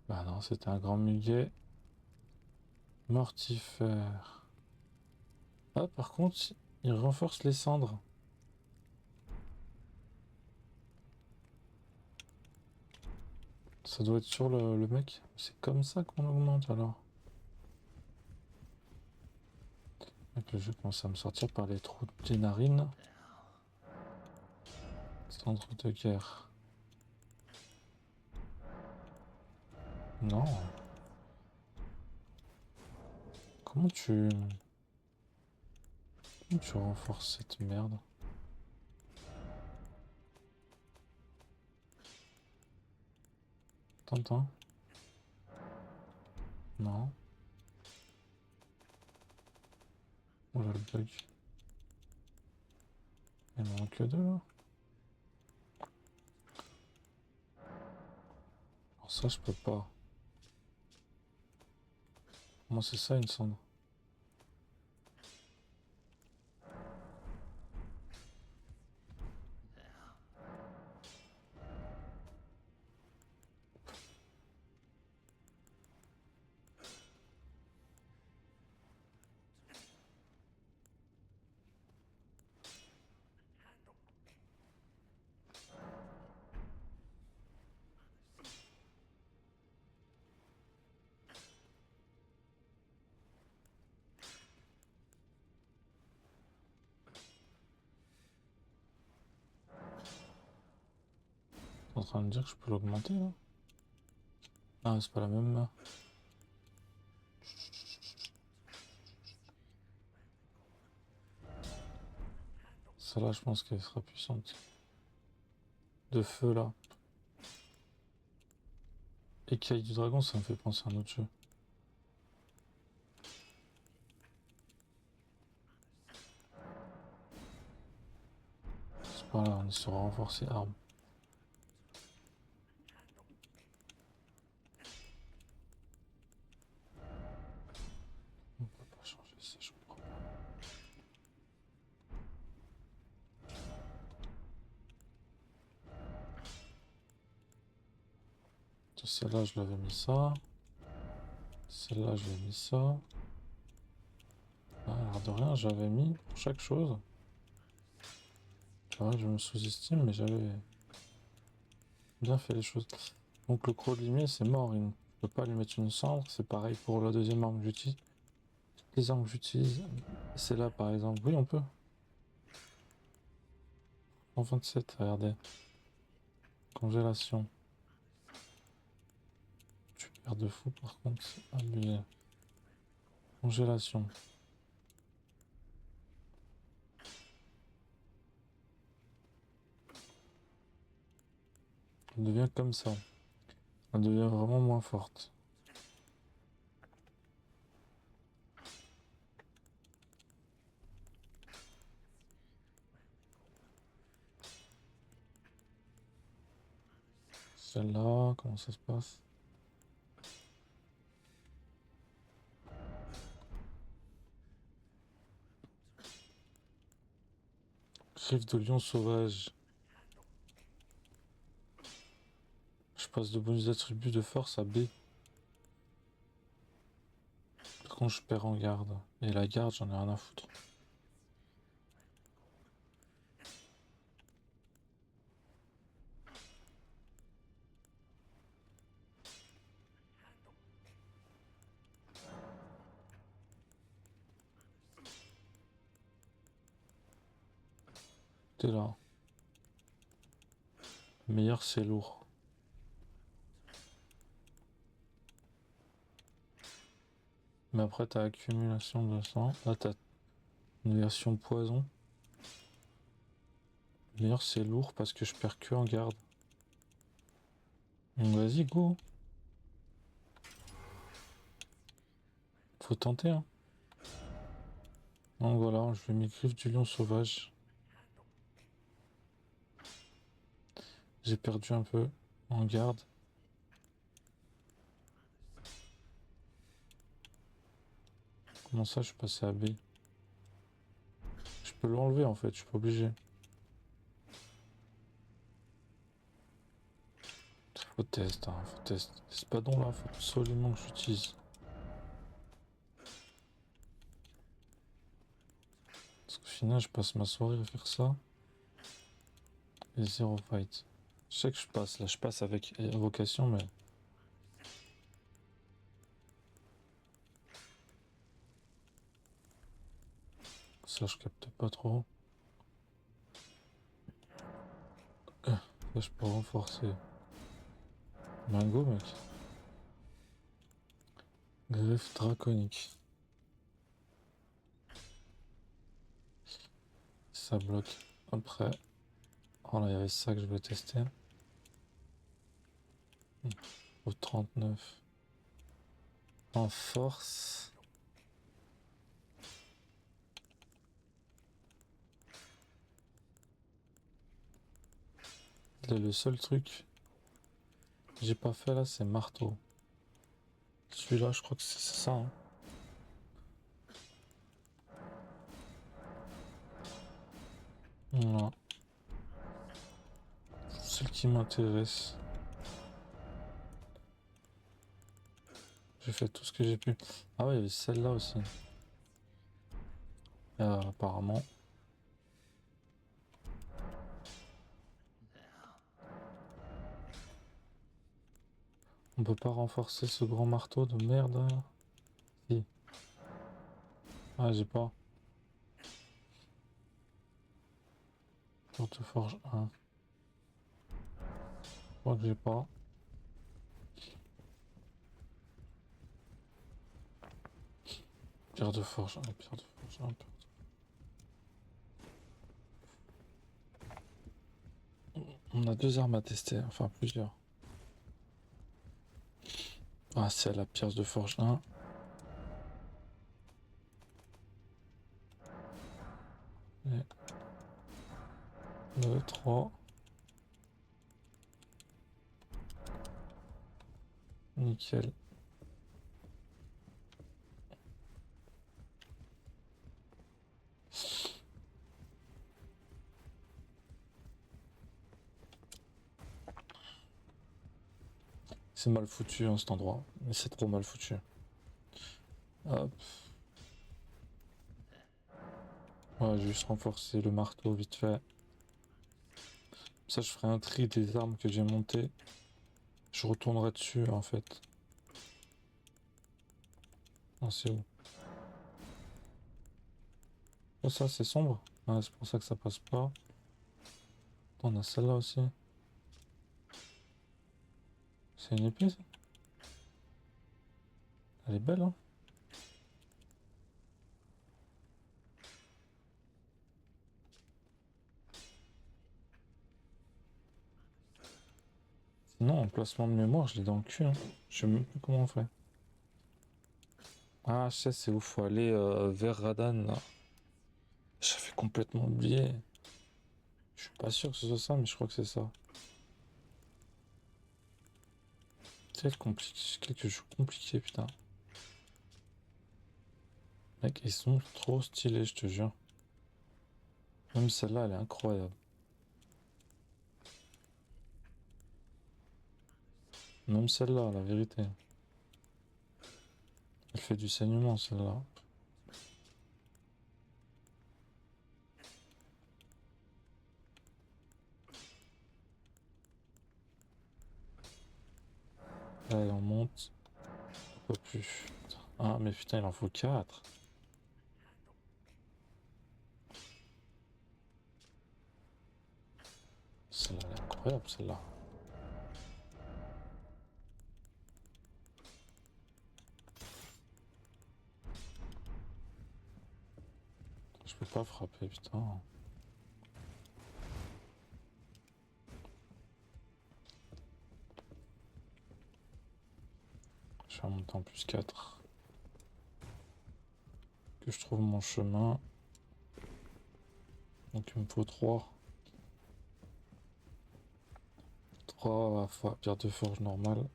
Bah non, c'était un grand muguet mortifère. Ah, par contre, il renforce les cendres. Ça doit être sur le mec. C'est comme ça qu'on augmente alors. Donc le jeu commence à me sortir par les trous des narines. Cendres de guerre. Non. Comment tu renforces cette merde? T'entends? Non. Oh là le bug. Il m'en manque que 2 là. Alors ça je peux pas. Moi c'est ça une cendre. T'es en train de dire que je peux l'augmenter là? Ah c'est pas la même. Celle-là je pense qu'elle sera puissante. De feu là. Écaille du dragon, ça me fait penser à un autre jeu. C'est pas là, on est sur renforcer arme. On peut pas changer ça, je comprends pas. Celle-là, je l'avais mis ça. Celle-là, je l'ai mis ça. Ah, l'air de rien, j'avais mis pour chaque chose. C'est vrai que je me sous-estime, mais j'avais bien fait les choses. Donc le croc de limier, c'est mort. Il ne peut pas lui mettre une cendre. C'est pareil pour la deuxième arme que j'utilise. Toutes les armes que j'utilise, c'est là par exemple. Oui, on peut. En 27, regardez. Congélation. Tu perds de fou par contre, c'est abusé. Congélation. Elle devient comme ça. Elle devient vraiment moins forte. Celle-là, comment ça se passe? Griffe de lion sauvage. Je passe de bonus attributs de force à B. Par contre, je perds en garde. Et la garde, j'en ai rien à foutre. T'es là. Le meilleur, c'est lourd. Mais après, t'as accumulation de sang. Là, t'as une version poison. Le meilleur, c'est lourd parce que je perds que en garde. Donc, vas-y, go. Faut tenter, hein. Donc voilà, je vais mis griffe du lion sauvage. J'ai perdu un peu en garde. Comment ça, je suis passé à B? Je peux l'enlever en fait, je suis pas obligé. Faut tester, hein, faut tester. C'est pas donc là, faut absolument que j'utilise. Parce qu'au final, je passe ma soirée à faire ça. Et zéro fight. Je sais que je passe, là je passe avec invocation, mais... Ça, je capte pas trop. Là, je peux renforcer. Mango, mec. Griffe draconique. Ça bloque. Après... Oh là, il y avait ça que je voulais tester. Au 39. En force. Le seul truc que j'ai pas fait là, c'est marteau. Celui-là, je crois que c'est ça, hein. Voilà. Celle qui m'intéresse. J'ai fait tout ce que j'ai pu. Ah ouais, il y avait celle-là aussi. Apparemment. On peut pas renforcer ce grand marteau de merde, hein. Si. Ah, j'ai pas. Porte forge 1. Je crois que j'ai pas. Pierre de forge 1, pierre de forge 1. On a deux armes à tester, enfin plusieurs. Ah, c'est la pierre de forge 1. Et 2, 3. Nickel. C'est mal foutu hein, cet endroit. Mais c'est trop mal foutu. Hop. Ouais, j'ai juste renforcé le marteau vite fait. Ça, je ferai un tri des armes que j'ai montées. Je retournerai dessus en fait. Ah, c'est où? Oh, ça, c'est sombre. Ah, c'est pour ça que ça passe pas. Attends, on a celle-là aussi. C'est une épée, ça? Elle est belle, hein? Non, en placement de mémoire, je l'ai dans le cul. Hein. Je sais même plus comment on fait. Ah, je sais, c'est où faut aller vers Radan, là. J'avais complètement oublié. Je suis pas sûr que ce soit ça, mais je crois que c'est ça. C'est compliqué, quelques jeux compliqués, putain. Mec, ils sont trop stylés, je te jure. Même celle-là, elle est incroyable. Même celle-là, la vérité. Elle fait du saignement, celle-là. Là, on monte. Un peu plus. Ah, mais putain, il en faut 4. Celle-là, elle est incroyable, celle-là. Je peux pas frapper, putain. Je vais monter en plus 4. Que je trouve mon chemin. Donc il me faut 3. 3 fois pierre de forge normale.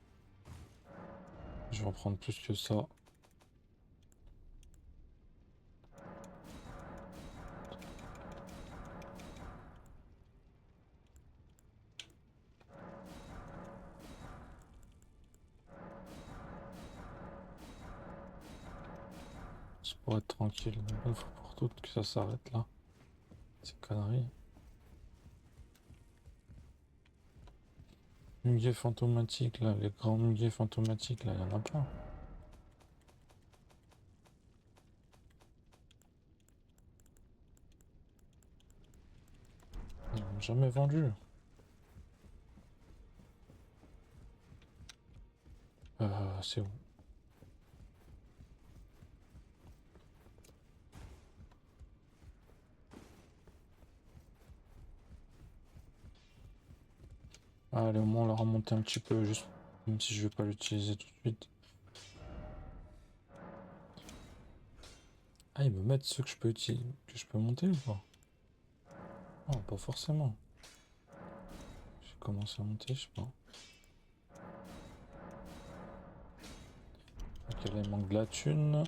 Je vais en prendre plus que ça. C'est pour être tranquille. Mais bon, faut pour toutes que ça s'arrête là. C'est conneries. Muguet fantomatique là, les grands muguets fantomatiques là, il y en a plein. Ils n'ont jamais vendu. C'est où? Allez, au moins on l'a remonté un petit peu, juste même si je vais pas l'utiliser tout de suite. Ah, ils me mettent ceux que je peux utiliser, que je peux monter ou pas? Non, pas forcément. J'ai commencé à monter, je sais pas. Ok, là il manque de la thune.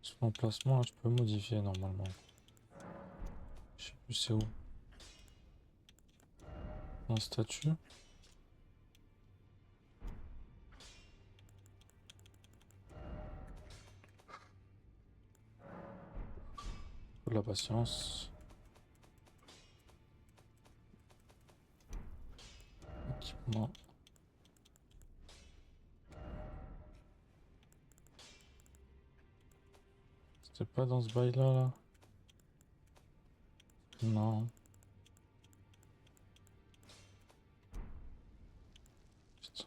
Ce emplacement là, je peux modifier normalement. Je sais plus c'est où. Un statut. Faut de la patience. Équipement. C'était pas dans ce bail là? Non. Putain.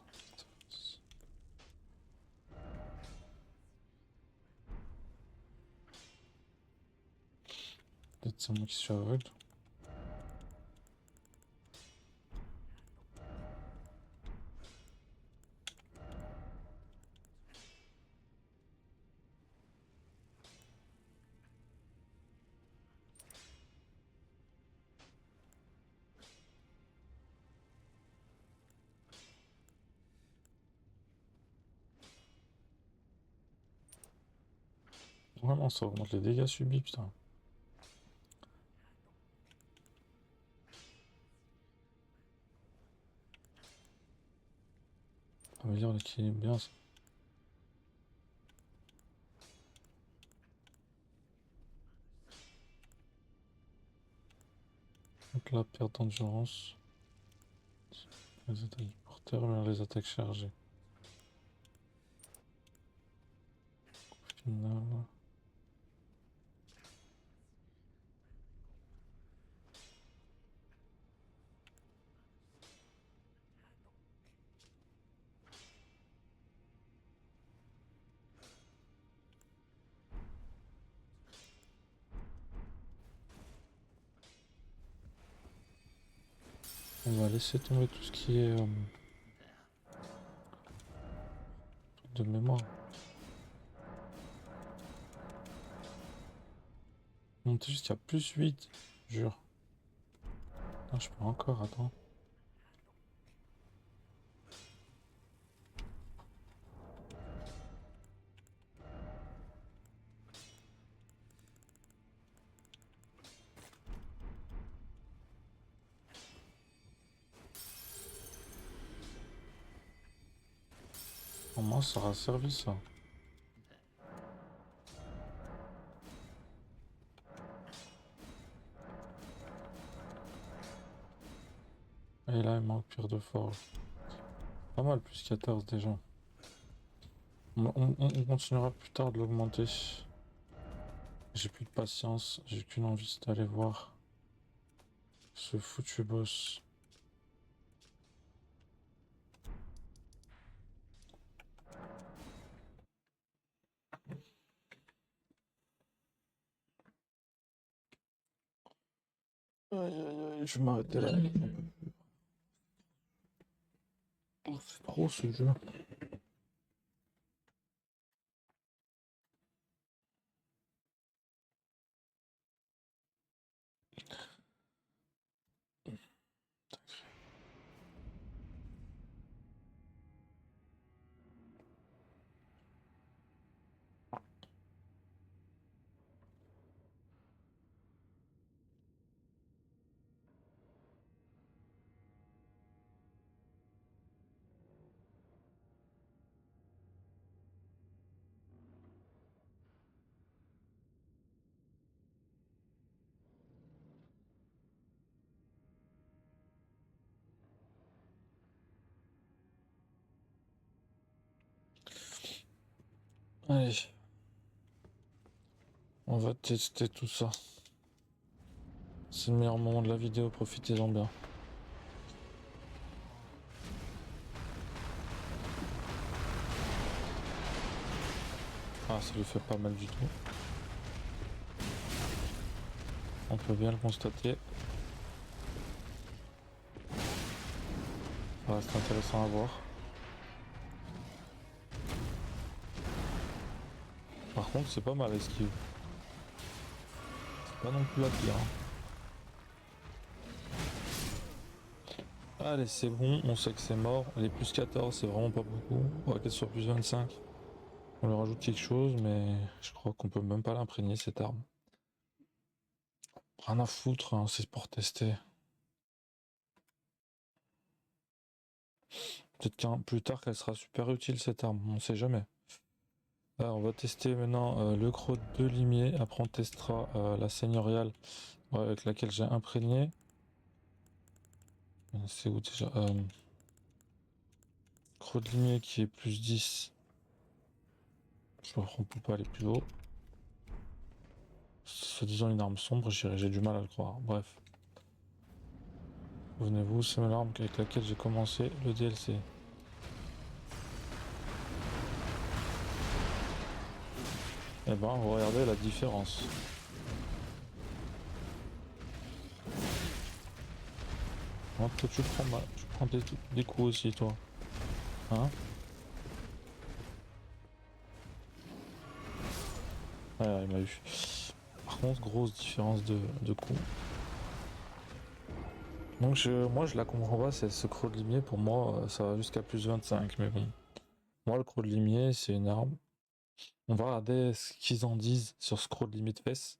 Peut-être c'est moi qui suis aveugle. Vraiment, ça augmente les dégâts subis, putain. Ça veut dire l'équilibre bien ça. Donc la perte d'endurance. Les attaques du porteur vers les attaques chargées. Au final. On va laisser tomber tout ce qui est de mémoire. Monter jusqu'à plus 8, jure. Non, je peux encore, attends. Comment ça aura servi ça? Et là, il manque pierre de forge. Pas mal, plus 14 déjà. On continuera plus tard de l'augmenter. J'ai plus de patience, j'ai qu'une envie, c'est d'aller voir ce foutu boss. Aïe aïe aïe, je vais m'arrêter là. Oh, c'est trop ce jeu. Allez. On va tester tout ça. C'est le meilleur moment de la vidéo, profitez-en bien. Ah, ça lui fait pas mal du tout. On peut bien le constater. Ça reste intéressant à voir. Par contre, c'est pas mal esquive. C'est pas non plus la pire. Hein. Allez, c'est bon, on sait que c'est mort. Les plus 14, c'est vraiment pas beaucoup. On va qu'elle soit plus 25. On lui rajoute quelque chose, mais je crois qu'on peut même pas l'imprégner cette arme. Rien à foutre, hein, c'est pour tester. Peut-être qu'un plus tard qu'elle sera super utile cette arme, on sait jamais. On va tester maintenant le croc de limier. Après on testera la seigneuriale avec laquelle j'ai imprégné. C'est où déjà croc de limier qui est plus 10. Je crois qu'on peut pas aller plus haut. Soi-disant une arme sombre, j'ai du mal à le croire. Bref. Souvenez-vous, c'est l'arme avec laquelle j'ai commencé le DLC. Et ben, regardez la différence. Hein, toi, tu prends des coups aussi, toi. Hein? Ouais, il m'a eu. Par contre, grosse différence de coups. Donc moi je la comprends pas, c'est ce croc de limier, pour moi ça va jusqu'à plus 25, mais bon. Moi le croc de limier c'est une arme On va regarder ce qu'ils en disent sur Scroll Limit Fest.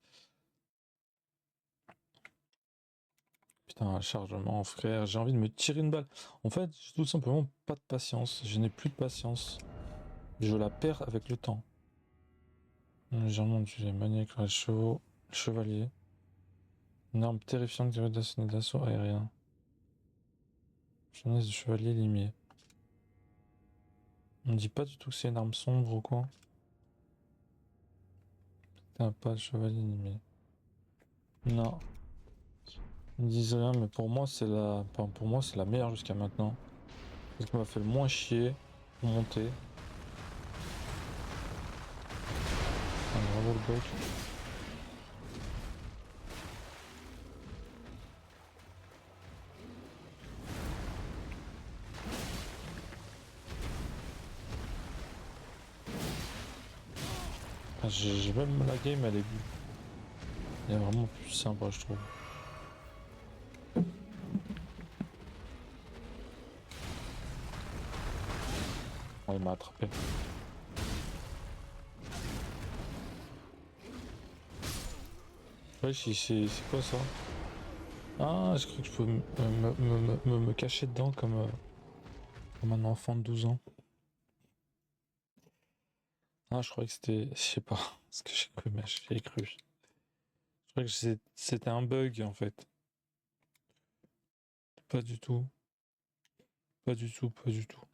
Putain, un chargement, frère, j'ai envie de me tirer une balle. En fait, j'ai tout simplement pas de patience. Je n'ai plus de patience. Je la perds avec le temps. Légèrement utilisé, maniaque, les chevaux, chevalier. Une arme terrifiante qui va d'assaut aérien. Jeunesse de chevalier limier. On me dit pas du tout que c'est une arme sombre ou quoi. Putain, pas de chevalier limier. Non. Ils me disent rien, mais pour moi c'est la. Enfin, pour moi c'est la meilleure jusqu'à maintenant. C'est ce qui m'a fait le moins chier pour monter. Ah, bravo le bug. Ah, j'ai même la game elle est vraiment plus sympa je trouve. Oh, il m'a attrapé. Ouais, c'est quoi ça? Ah, je crois que je peux me cacher dedans comme un enfant de 12 ans. Ah, je croyais que c'était. Je sais pas ce que j'ai cru, mais j'ai cru. Je croyais que c'était un bug en fait. Pas du tout. Pas du tout, pas du tout.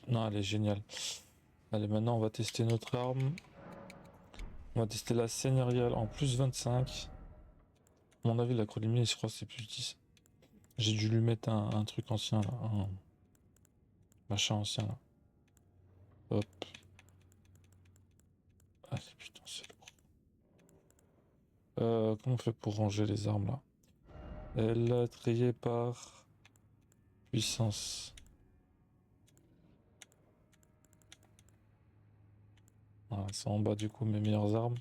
Non, elle est géniale. Allez, maintenant on va tester notre arme. On va tester la seigneuriale en plus 25. À mon avis, la croix je crois que c'est plus 10. J'ai dû lui mettre un truc ancien là. Un machin ancien là. Hop. Allez, putain, c'est lourd. Comment on fait pour ranger les armes là? Elle a trié par puissance. Voilà, c'est en bas du coup mes meilleures armes.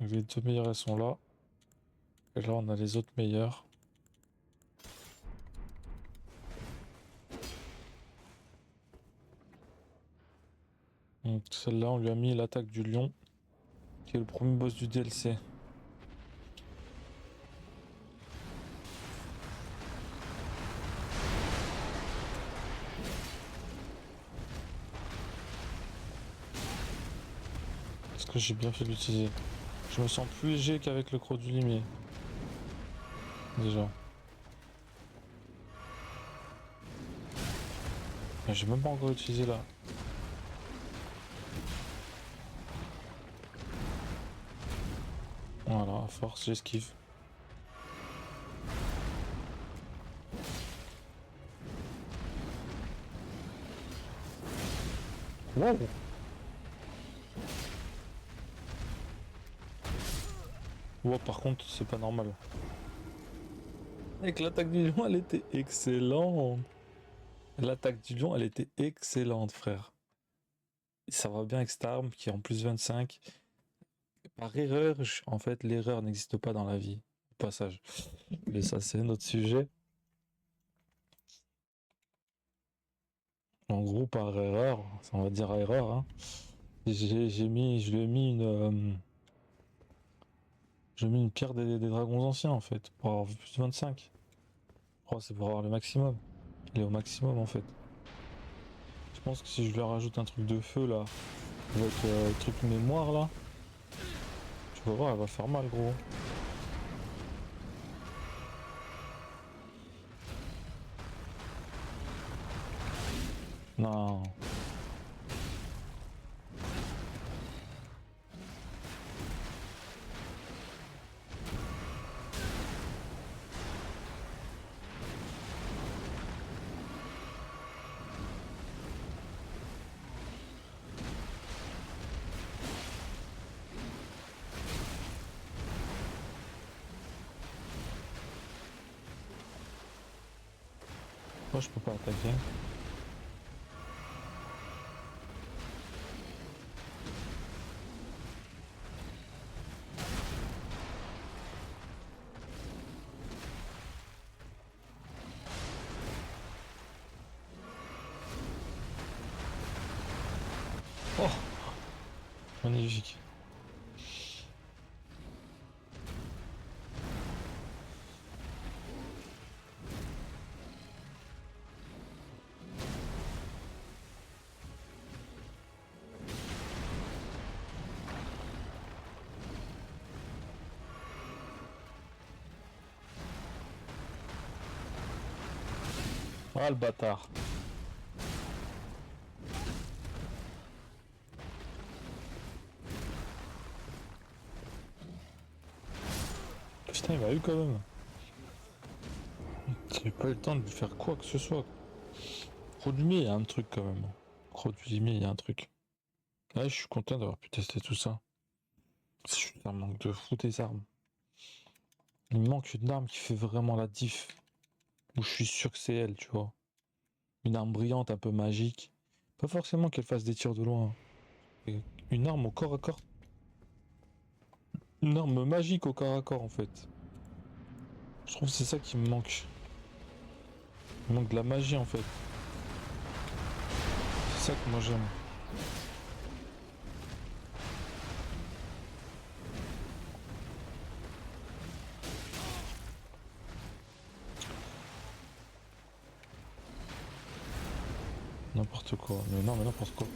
Donc les deux meilleures elles sont là. Et là on a les autres meilleures. Donc celle-là on lui a mis l'attaque du lion, qui est le premier boss du DLC. Est-ce que j'ai bien fait de l'utiliser? Je me sens plus léger qu'avec le croc du limier. Déjà. Mais j'ai même pas encore utilisé là. Voilà, à force, j'esquive. Wow! Wow, par contre, c'est pas normal. Avec l'attaque du lion, elle était excellente. L'attaque du lion, elle était excellente, frère. Ça va bien avec cette arme qui est en plus 25. Par erreur, en fait, l'erreur n'existe pas dans la vie. Au passage. Mais ça, c'est notre sujet. En gros, par erreur, on va dire erreur, hein. Je lui ai mis une pierre des dragons anciens, en fait, pour avoir plus de 25. Je crois que c'est pour avoir le maximum. Il est au maximum, en fait. Je pense que si je lui rajoute un truc de feu, là, avec le truc mémoire, là, tu vas voir, elle va faire mal, gros. Non. Moi, je peux pas attaquer. Oh, magnifique. Ah le bâtard. Putain, il m'a eu quand même. J'ai pas eu le temps de lui faire quoi que ce soit. Croc du mier, il y a un truc quand même. Croc du mier, il y a un truc. Là, je suis content d'avoir pu tester tout ça. C'est juste un manque de fou des armes. Il me manque une arme qui fait vraiment la diff. Où je suis sûr que c'est elle, tu vois. Une arme brillante, un peu magique. Pas forcément qu'elle fasse des tirs de loin. Et une arme au corps à corps. Une arme magique au corps à corps en fait. Je trouve que c'est ça qui me manque. Il me manque de la magie en fait. C'est ça que moi j'aime. N'importe quoi. Mais non, mais n'importe quoi.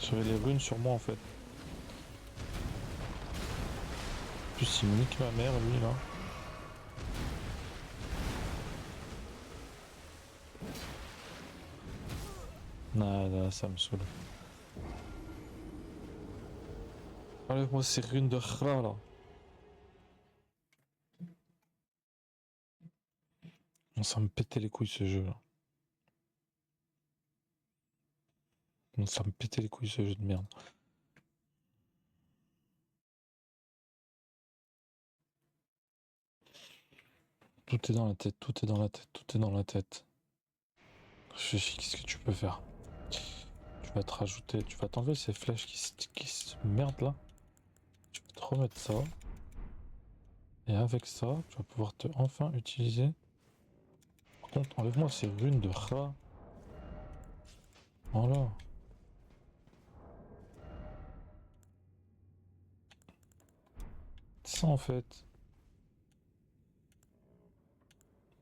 J'avais les runes sur moi en fait. En plus, il me nique ma mère lui là. Nah, là, ça me saoule. Enlève-moi ces runes de Khra là. Ça me pétait les couilles ce jeu là. Ça me pétait les couilles ce jeu de merde. Tout est dans la tête, tout est dans la tête, tout est dans la tête. Réfléchis, qu'est-ce que tu peux faire? Tu vas te rajouter, tu vas t'enlever ces flèches qui se merdent là. Tu vas te remettre ça. Et avec ça, tu vas pouvoir te enfin utiliser. Par contre, enlève-moi ces runes de Ra. Voilà. Ça en fait.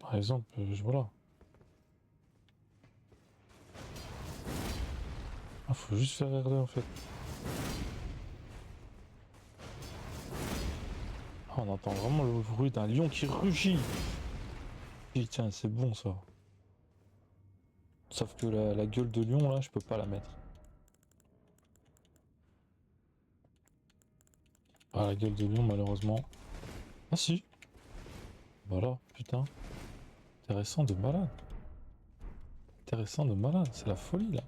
Par exemple, voilà. Ah, faut juste faire RD en fait. Ah, on entend vraiment le bruit d'un lion qui rugit. Et tiens, c'est bon ça. Sauf que la gueule de lion là, je peux pas la mettre. Ah, la gueule de lion malheureusement. Ah si. Voilà, putain. Intéressant de malade. Intéressant de malade, c'est la folie là.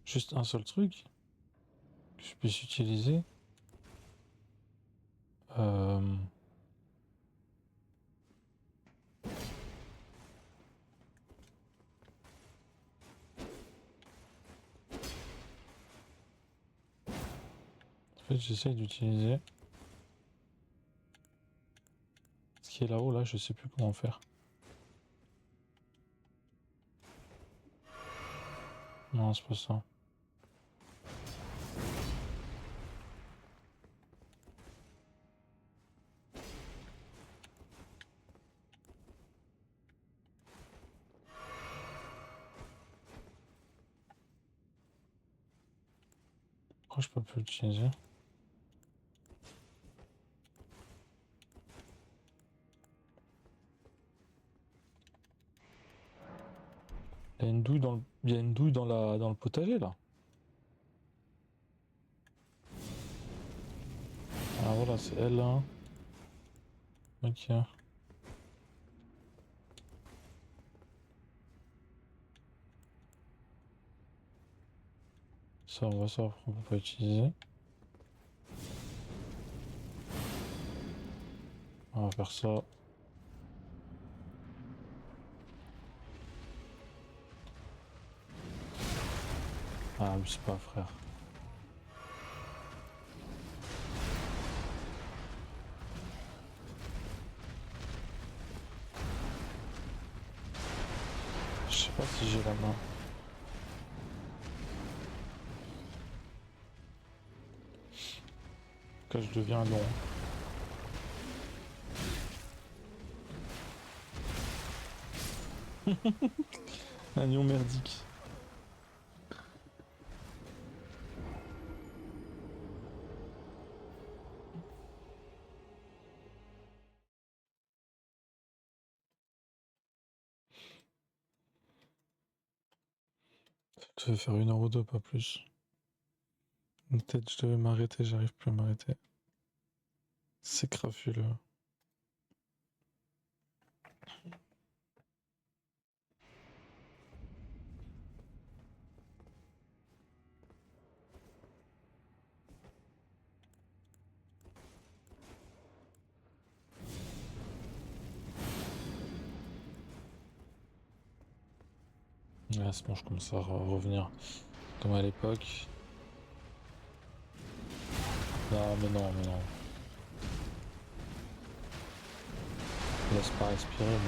Juste un seul truc que je puisse utiliser. En fait, j'essaye d'utiliser ce qui est là-haut, là, je sais plus comment faire. Non, c'est pas ça. Pourquoi je peux plus l'utiliser? Il y a une douille dans le, il y a une douille dans le potager là. Ah voilà, c'est elle là. Ok. Ça, on va savoir pourquoi on peut pas utiliser. On va faire ça. Ah, mais c'est pas frère. Je sais pas si j'ai la main. que je deviens long. Un lion merdique. Je vais faire 1 heure ou deux, pas plus. Peut-être je devais m'arrêter, j'arrive plus à m'arrêter. C'est crafuleux. Là, c'est bon, je commence à revenir comme à l'époque. Non, mais non, mais non. Laisse pas respirer, mec.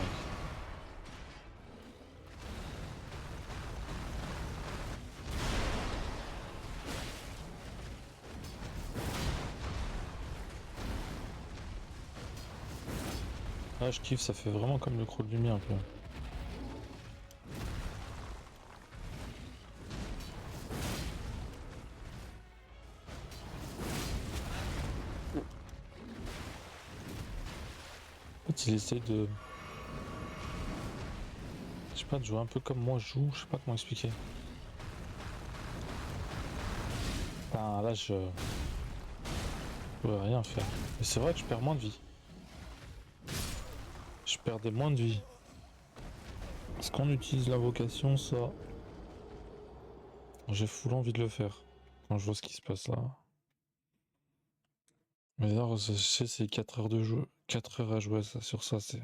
Ah, je kiffe, ça fait vraiment comme le Croc de Lumière un peu. En fait, il essaye de... Je sais pas, de jouer un peu comme moi je joue, je sais pas comment expliquer. Enfin, là, je peux rien faire. Mais c'est vrai que je perds moins de vie. Je perdais moins de vie. Est-ce qu'on utilise l'invocation, ça? J'ai full envie de le faire. Quand je vois ce qui se passe là. Mais d'ailleurs, je sais, c'est 4 heures de jeu. 4 heures à jouer ça, sur ça, c'est...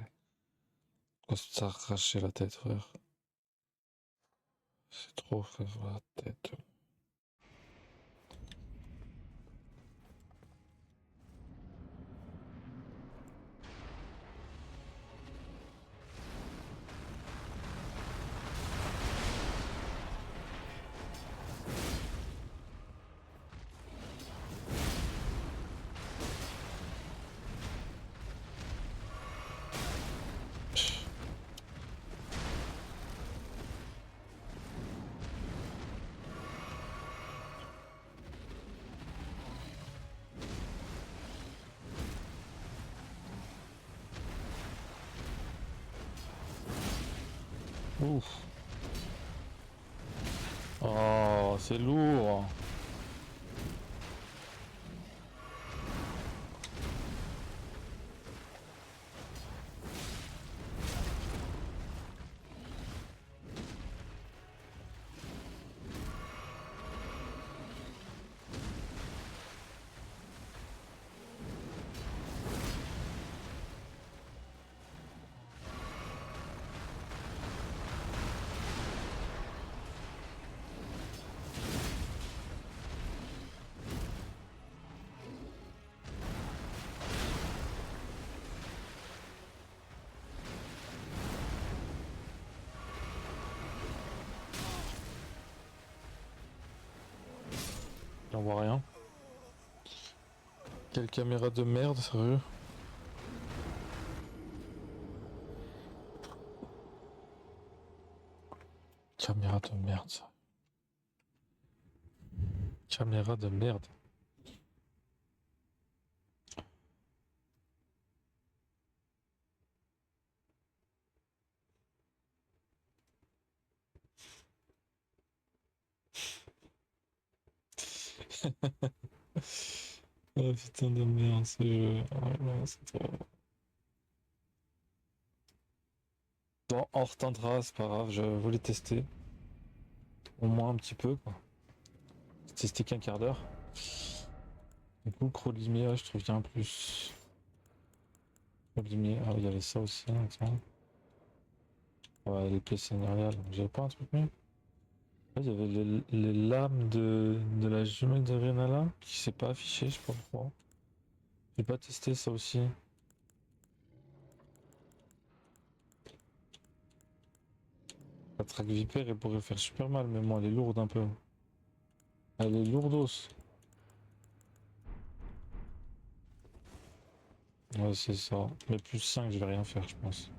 Quoi, ça arracher la tête, frère. C'est trop, frère, la tête. Ouf. Oh, c'est lourd. J'en vois rien. Quelle caméra de merde, sérieux? Caméra de merde, ça. Caméra de merde. Oh putain de merde ce jeu. Oh là, c'est trop. Bon, on retentera, c'est pas grave, je voulais tester. Au moins un petit peu quoi. Tester qu'un quart d'heure. Du coup, Croc de Lumière, je trouve bien plus. Croc de Lumière, ah, il y avait ça aussi, hein, attends. Ouais, l'épée seigneuriale, j'avais pas un truc mieux. Ouais, il y avait les lames de la jumelle de Renala qui s'est pas affiché, je sais pas pourquoi. J'ai pas testé ça aussi. La traque vipère, elle pourrait faire super mal, mais moi, elle est lourde un peu. Elle est lourdos. Ouais, c'est ça. Mais plus 5, je vais rien faire, je pense.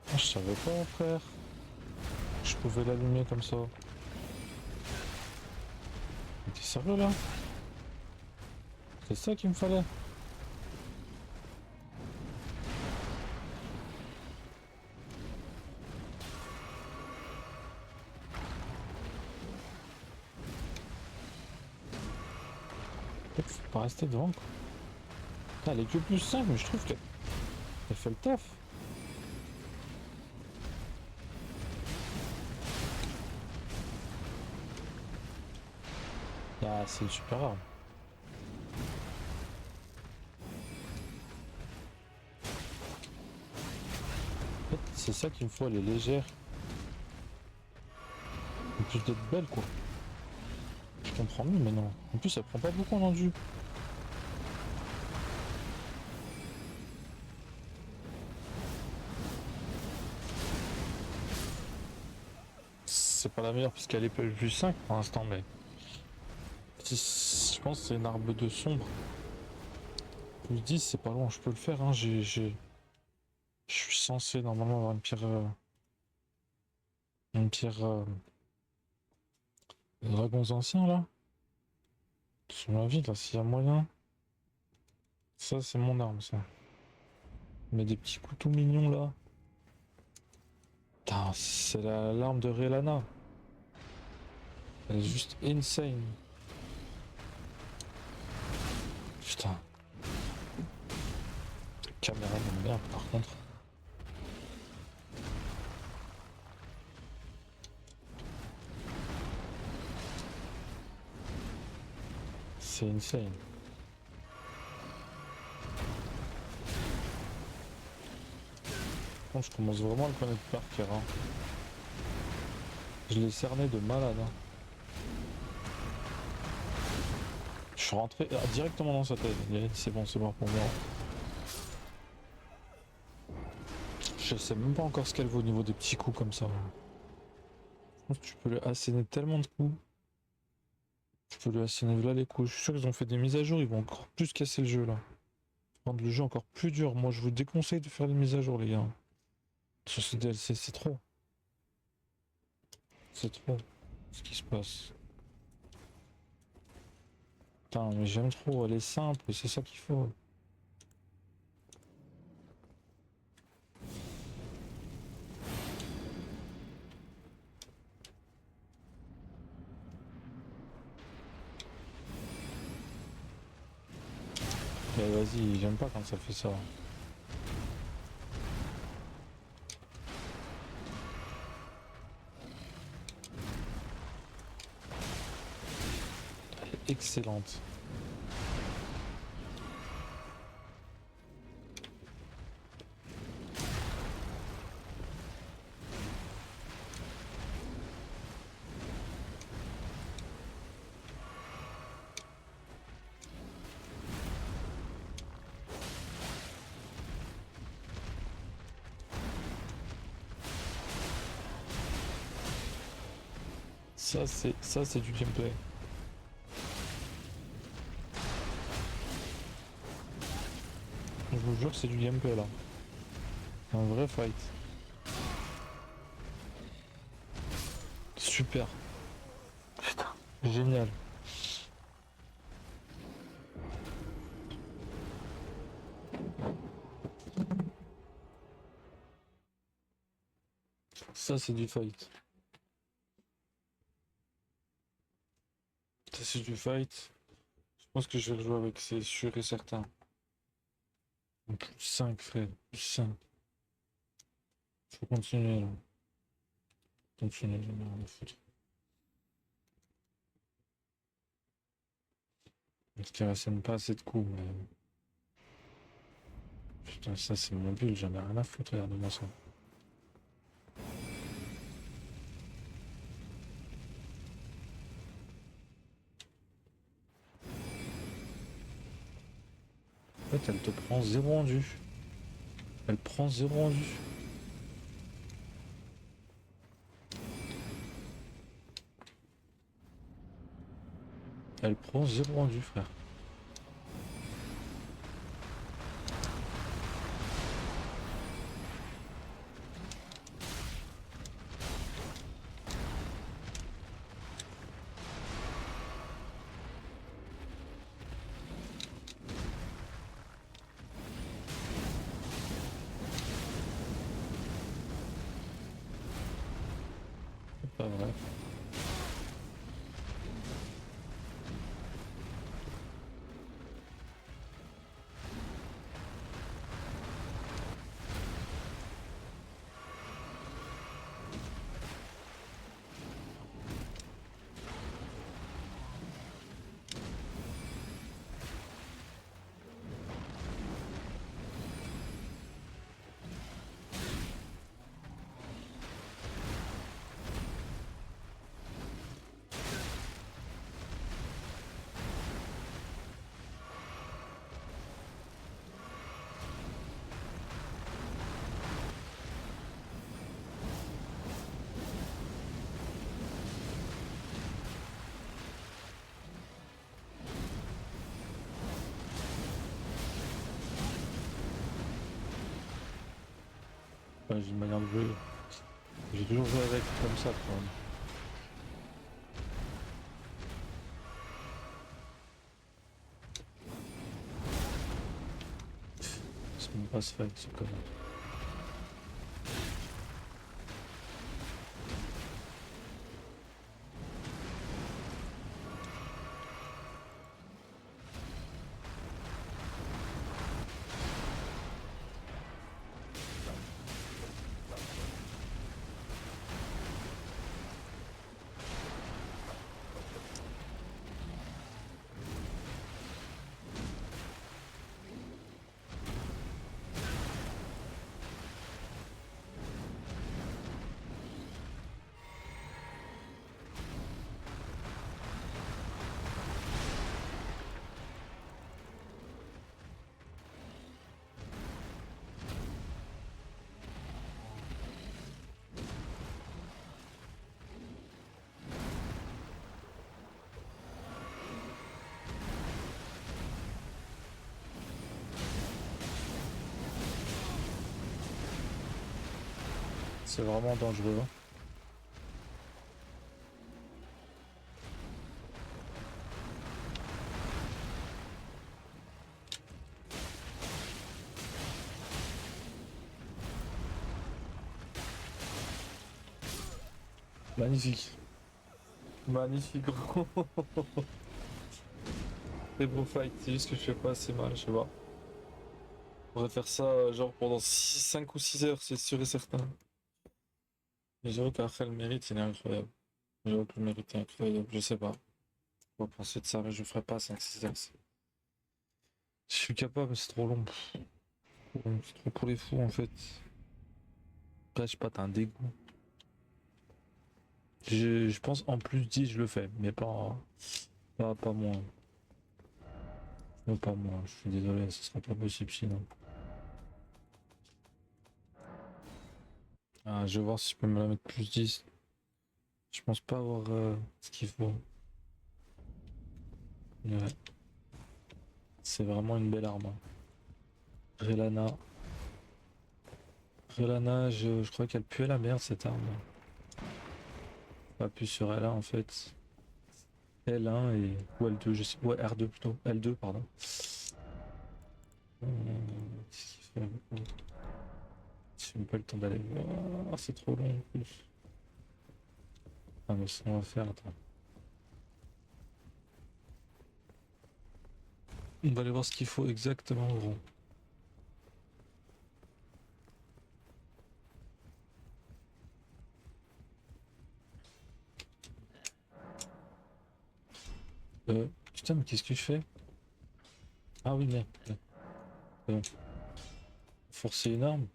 Ah, je savais pas, frère. Je pouvais l'allumer comme ça. Mais t'es sérieux là? C'est ça qu'il me fallait? En fait, faut pas rester devant quoi. Putain, elle est que plus 5, mais je trouve qu'elle fait le taf. Ah, c'est une super arme. En fait, c'est ça qu'il me faut, elle est légère. En plus d'être belle quoi. Je comprends mieux maintenant. En plus, elle prend pas beaucoup en endu. C'est pas la meilleure parce qu'elle est plus 5 pour l'instant, mais je pense que c'est une arme de sombre. Plus 10, c'est pas loin, je peux le faire. Hein. Je suis censé normalement avoir une pierre dragons anciens là. Sur ma vie, là, s'il y a moyen. Ça, c'est mon arme, ça. Mais des petits coups tout mignons là. Putain, c'est l'arme de Relana. Elle est juste insane. Putain. Caméra de merde par contre. C'est insane. Bon, je commence vraiment à le connaître par cœur. Hein. Je l'ai cerné de malade. Hein. Je suis rentré directement dans sa tête. C'est bon pour moi. Je sais même pas encore ce qu'elle vaut au niveau des petits coups comme ça. Je pense que tu peux lui asséner tellement de coups. Tu peux lui asséner là les coups. Je suis sûr qu'ils ont fait des mises à jour, ils vont encore plus casser le jeu là. Rendre le jeu encore plus dur. Moi je vous déconseille de faire les mises à jour les gars. Sur ce DLC c'est trop. C'est trop ce qui se passe. Putain mais j'aime trop, elle est simple, c'est ça qu'il faut. Mais vas-y, j'aime pas quand ça fait ça. Elle est excellente. Ça c'est du gameplay. Je vous jure c'est du gameplay là. Un vrai fight. Super. Putain, génial. Ça c'est du fight. Ça c'est du fight. Je pense que je vais le jouer avec, c'est sûr et certain. Plus 5 frère, plus 5. Faut continuer là. Continuer, j'en ai rien à foutre. Parce qu'il reste pas assez de coups, mais... Putain, ça c'est mon bulle, j'en ai rien à foutre, regarde-moi ça. En fait, elle te prend 0 rendu. Elle prend 0 rendu. Elle prend 0 rendu, frère. C'est pas vrai. Ouais, j'ai une manière de jouer. J'ai toujours joué avec comme ça, quoi. C'est même pas se fait, c'est comme. C'est vraiment dangereux. Hein. Magnifique. Magnifique, gros. Très beau fight, c'est juste que je fais pas assez mal, je sais pas. On pourrait faire ça genre pendant 5 ou 6 heures, c'est sûr et certain. Mais j'avoue qu'après le mérite, il est incroyable. J'avoue que le mérite est incroyable, je sais pas. On va penser de ça, mais je ferai pas 5-6 heures. Je suis capable, mais c'est trop long. C'est trop pour les fous en fait. Après, je sais pas, t'as un dégoût. Je pense en plus 10 je le fais, mais pas moins. Pas moins, je suis désolé, ce sera pas possible sinon. Ah, je vais voir si je peux me la mettre plus 10. Je pense pas avoir ce qu'il faut. Ouais. C'est vraiment une belle arme. Hein. Relana. Relana, je crois qu'elle pue la merde cette arme. Pas plus sur L1 en fait. L1 et. Ou L2, je sais. Ouais, R2 plutôt. L2, pardon. Qu'est-ce qu'il fait? J'ai même pas le temps d'aller voir. C'est trop long en plus. Ah, mais ce qu'on va faire, attends. On va aller voir ce qu'il faut exactement, gros. Putain, mais qu'est-ce que je fais? Ah oui, merde. Ouais. C'est bon. Forcer une arme.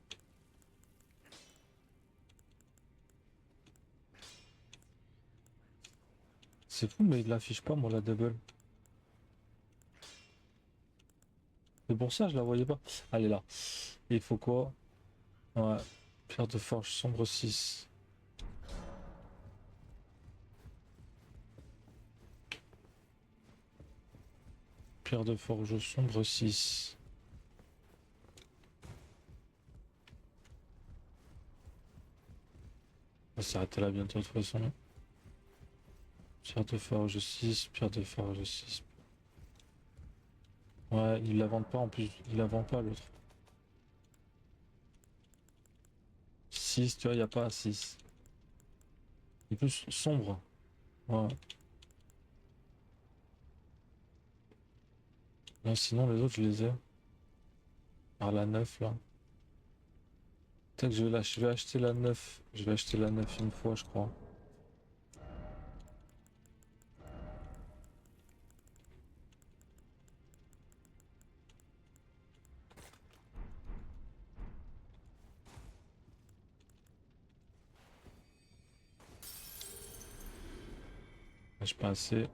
C'est fou, mais il l'affiche pas, moi, la double. C'est pour ça, je la voyais pas. Elle est là. Et il faut quoi? Ouais. Pierre de forge sombre 6. pierre de forge sombre 6. On va s'arrêter là bientôt de toute façon. Pierre de forge 6, pierre de forge 6. Ouais, il la vend pas en plus, il la vend pas l'autre. 6, tu vois, il n'y a pas 6. Il est plus sombre. Ouais. Non, sinon les autres je les ai. Par la 9 là. Peut-être que je vais acheter la 9. Je vais acheter la 9 une fois je crois. J'ai pas assez.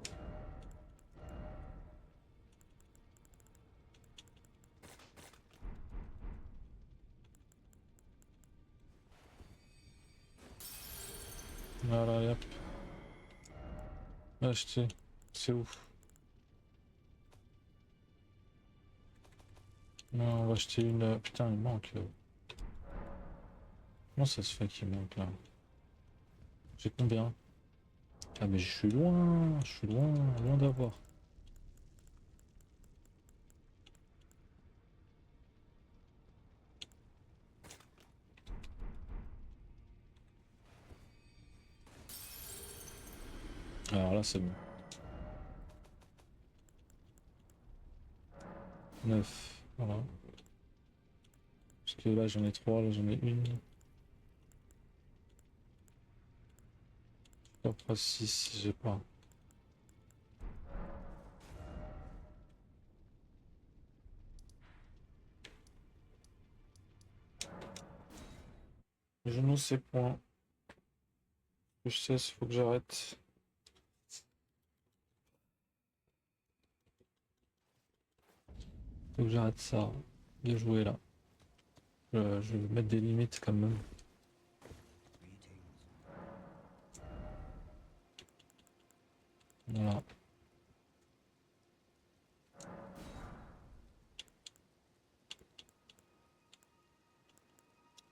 Voilà, allez, hop. Acheter. C'est ouf. Non, on va acheter une. Putain, il manque. Comment ça se fait qu'il manque là? J'ai combien? Ah, mais je suis loin, loin d'avoir. Alors là, c'est bon. 9, voilà. Parce que là, j'en ai 3, là, j'en ai une. Après 6, j'ai pas. Je ne sais point. Je sais, il faut que j'arrête. Faut que j'arrête ça. De jouer là. Je vais mettre des limites quand même. Voilà.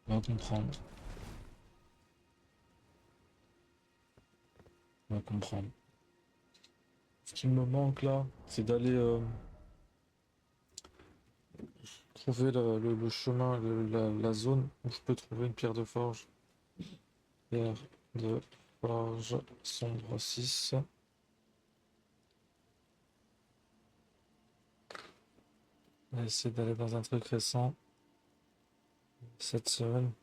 On va comprendre. On va comprendre. Ce qui me manque là, c'est d'aller trouver le chemin, la zone où je peux trouver une pierre de forge. Pierre de forge sombre 6. On va essayer d'aller dans un truc récent cette semaine.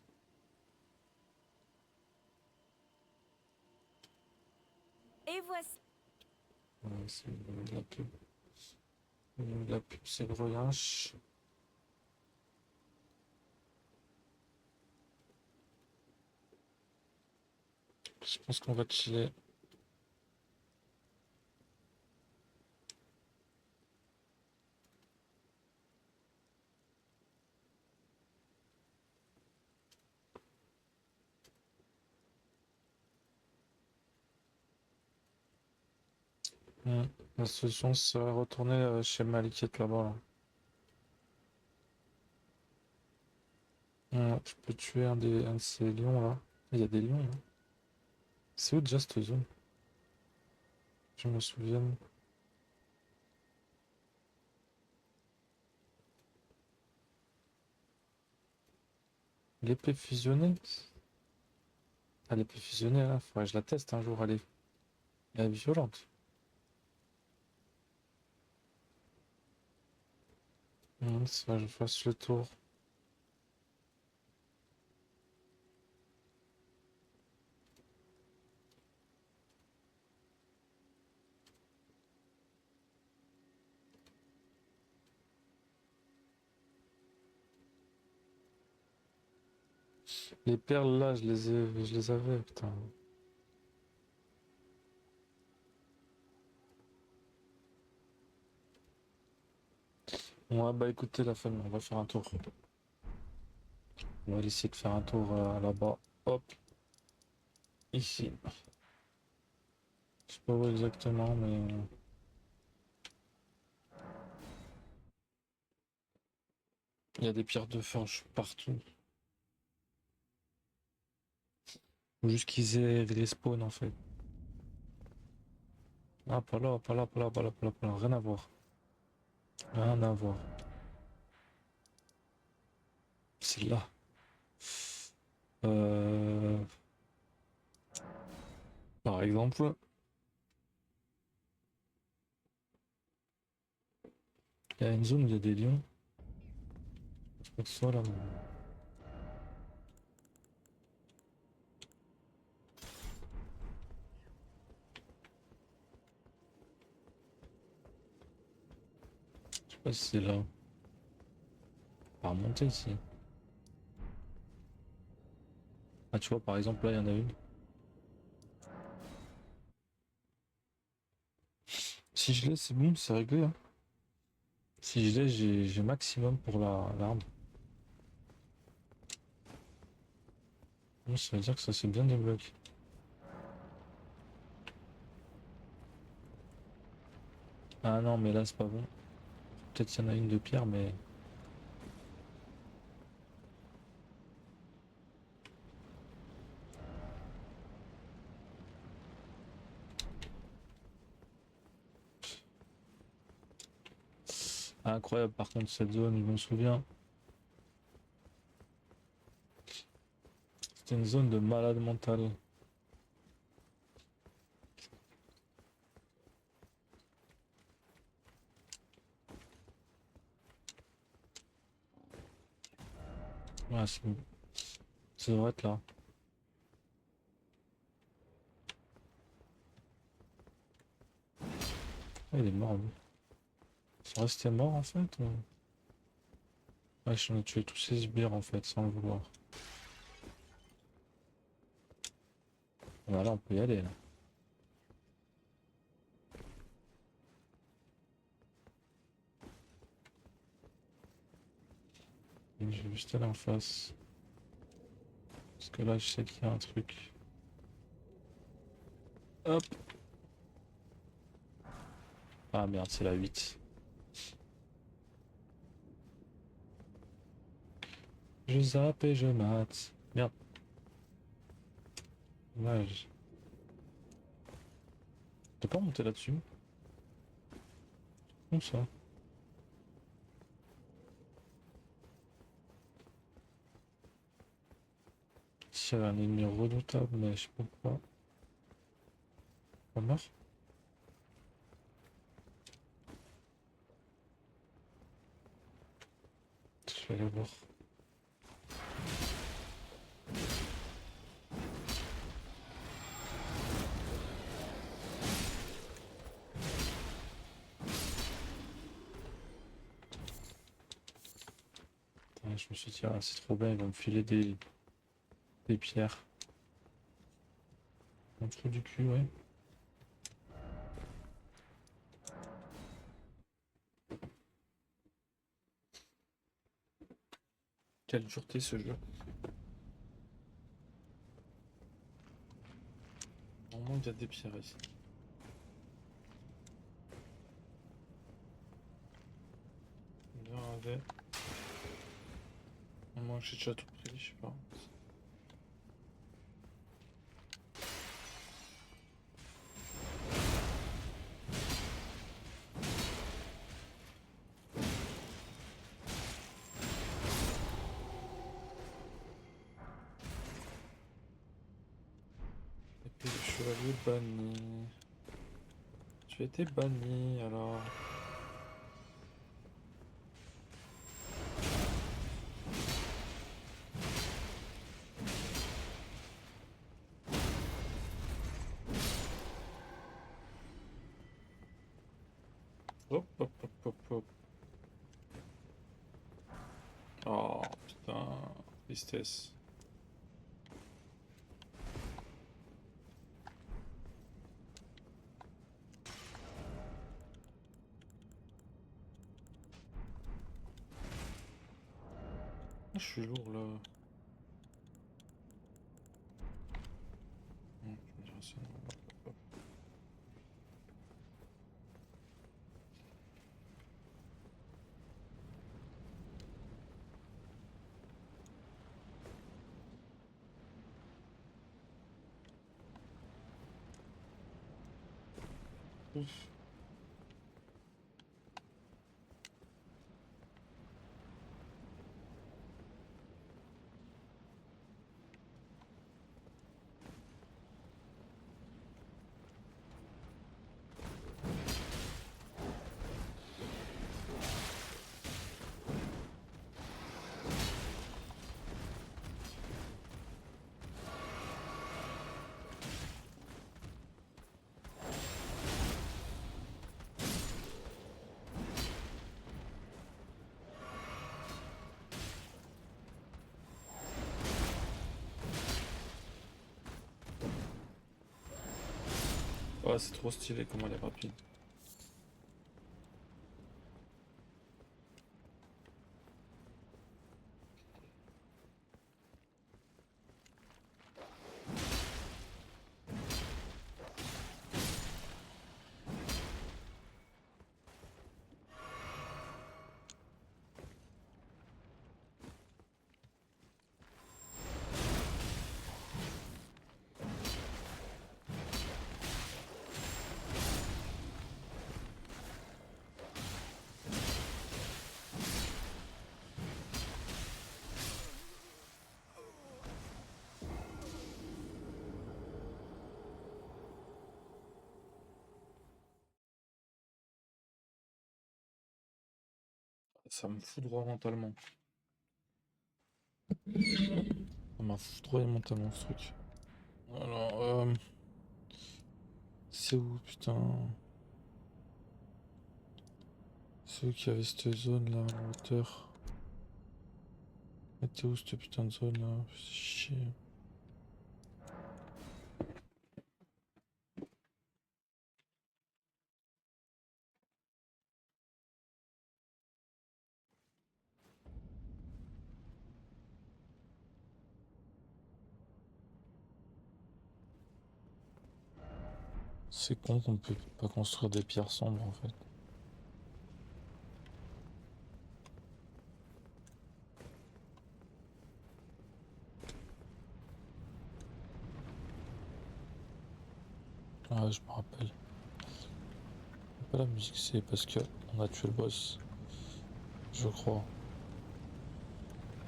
Et voici. C'est de la pub. La pub, c'est le relâche. Je pense qu'on va chiller. La solution serait retourner chez Maliket là-bas. Là. Je peux tuer un de ces lions là. Il y a des lions là. C'est où déjà cette zone? Je me souviens. L'épée fusionnée? Ah, l'épée fusionnée là, faudrait que je la teste un jour, elle est violente. C'est vrai, je fasse le tour. Les perles là, je les avais, putain. Ouais, bah écoutez la famille, on va faire un tour. On va essayer de faire un tour là-bas. Hop, ici. Je sais pas où exactement, mais... Il y a des pierres de forge partout. Faut juste qu'ils aient des spawns en fait. Ah, pas là, pas là, pas là, pas là, pas là, pas là. Rien à voir. Rien à voir. C'est là. Euh... Par exemple, il y a une zone où il y a des lions. Je crois que ce soit là. Je sais pas si c'est là. Pas remonter ici. Ah, tu vois, par exemple, là, il y en a une. Si je l'ai, c'est bon, c'est réglé. Hein. Si je l'ai, j'ai maximum pour l'arme. Bon, ça veut dire que ça s'est bien débloqué. Ah non, mais là, c'est pas bon. Peut-être qu'il y en a une de pierre, mais... Ah, incroyable, par contre, cette zone, je me souviens. C'était une zone de malade mental. Ouais, c'est bon. Ça devrait être là. Ah, il est mort, lui. Ils sont restés morts, en fait ou... Ouais, j'en ai tué tous ces sbires, en fait, sans le vouloir. Voilà, on peut y aller, là. Et je vais juste aller en face. Parce que là, je sais qu'il y a un truc. Hop! Ah merde, c'est la 8. Je zappe et je mate. Merde. Dommage. T'es pas monté là-dessus? Où ça? S'il y avait un ennemi redoutable, mais je sais pas pourquoi. Pas mort? Je vais aller voir. Attends, je me suis dit, ah, c'est trop bien, ils vont me filer des pierres. Un trou du cul, ouais. Quelle dureté ce jeu. Normalement, il y a des pierres ici. Il y en avait. À moins que j'ai déjà tout pris, je sais pas. Épée du chevalier banni. Tu as été banni alors. Hop, hop, hop, hop, hop. Oh putain, tristesse. Ah, je suis lourd là. Je me dirais ça, non. Hop, hop. Ouf. Ouais, c'est trop stylé comment elle est rapide. Ça me foudroie mentalement. Ça m'a foudroyé mentalement ce truc. Alors, c'est où putain? C'est où qu'il y avait cette zone là en hauteur? C'était où cette putain de zone là? C'est chier. C'est con qu'on ne peut pas construire des pierres sombres en fait. Ah ouais, je me rappelle. Pas la musique, c'est parce que on a tué le boss. Je crois.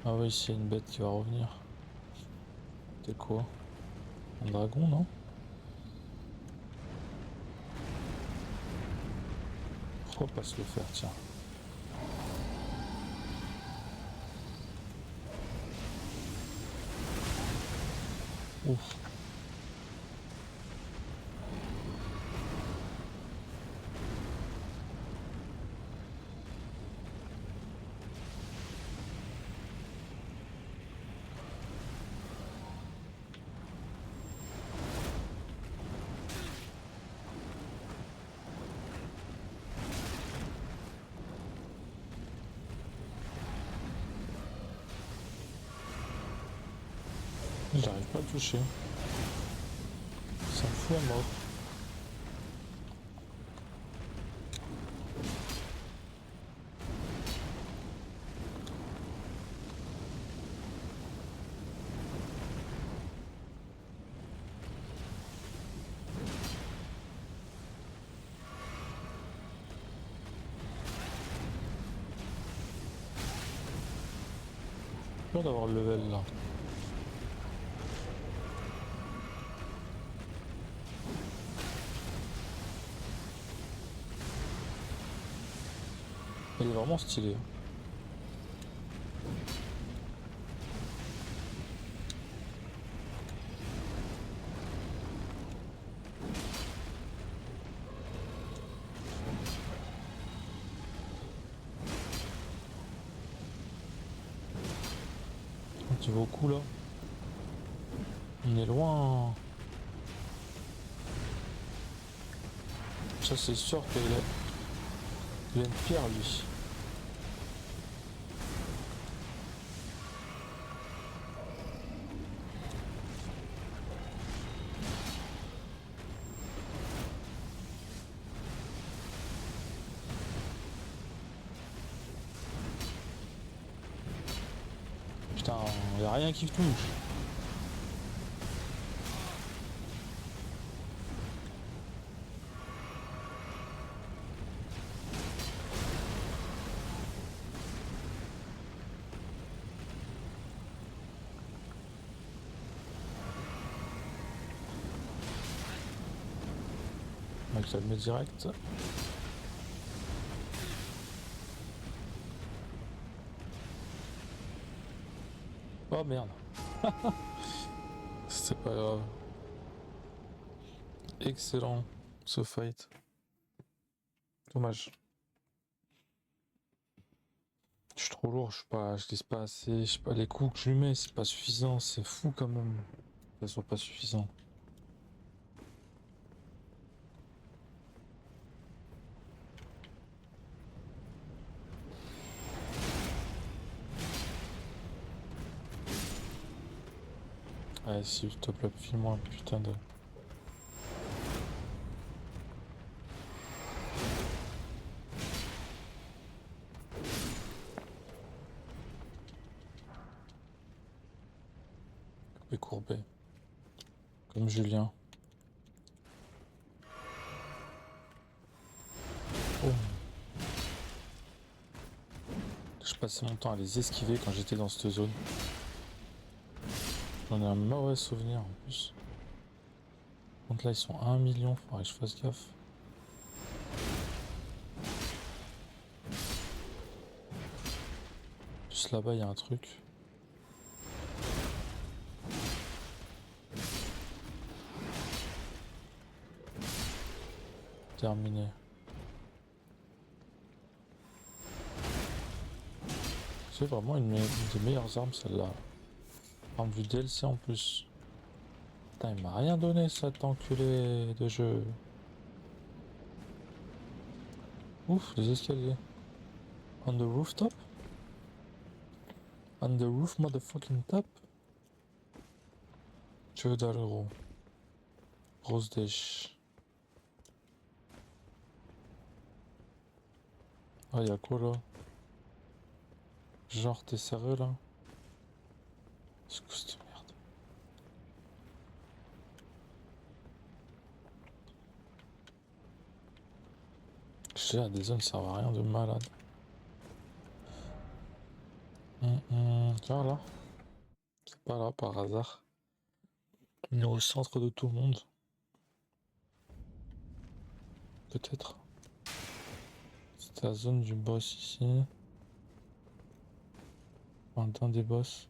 Ah oui, s'il y a une bête qui va revenir. C'est quoi? Un dragon, non? Pourquoi pas se le faire, tiens. Ouf. J'arrive pas à le toucher. Ça me fout à mort. Peur d'avoir le level là. Il est vraiment stylé. Tu vas au coup là. On est loin. Ça c'est sûr qu'il a une pierre lui. Putain, y a rien qui touche. calmer direct. Oh merde. C'est pas grave. Excellent ce fight. Dommage. Je suis trop lourd, je lise pas assez, je sais pas, les coups que je lui mets, c'est pas suffisant, c'est fou quand même. Ça soit pas suffisant. Allez, s'il te plaît, file-moi un putain de... Courbé, courbé. Comme Julien. Oh. Je passais mon temps à les esquiver quand j'étais dans cette zone. J'en ai un mauvais souvenir en plus. Donc là ils sont à 1 million, faudrait que je fasse gaffe. Juste là-bas il y a un truc. Terminé. C'est vraiment une des meilleures armes celle-là. Arme du DLC en plus. Putain, il m'a rien donné cet enculé de jeu. Ouf, les escaliers. On the rooftop? On the roof motherfucking top? Que dalle gros. Grosse dèche. Ah y'a quoi là? Genre t'es sérieux là? C'est quoi cette merde? Je sais, des zones ça servent à rien de malade. Tiens là. C'est pas là par hasard. On est au centre de tout le monde. Peut-être. C'est la zone du boss ici. Enfin, d'un des boss.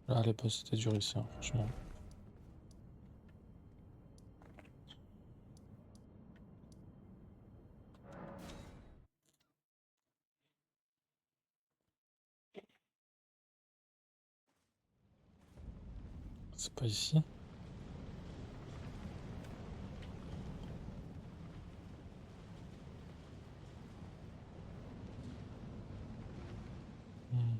Là, les boss c'était dur ici, hein, franchement. C'est pas ici. Hmm.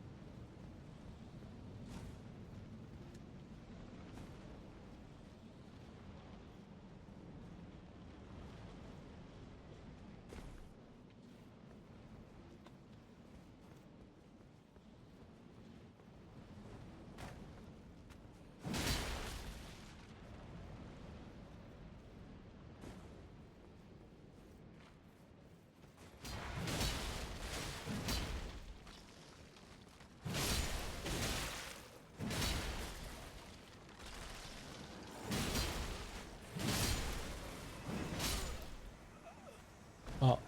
Ah.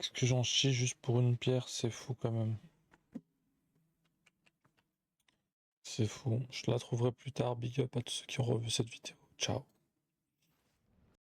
Est-ce que j'en chie juste pour une pierre? C'est fou quand même. C'est fou. Je la trouverai plus tard. Big up à tous ceux qui ont revu cette vidéo. Ciao.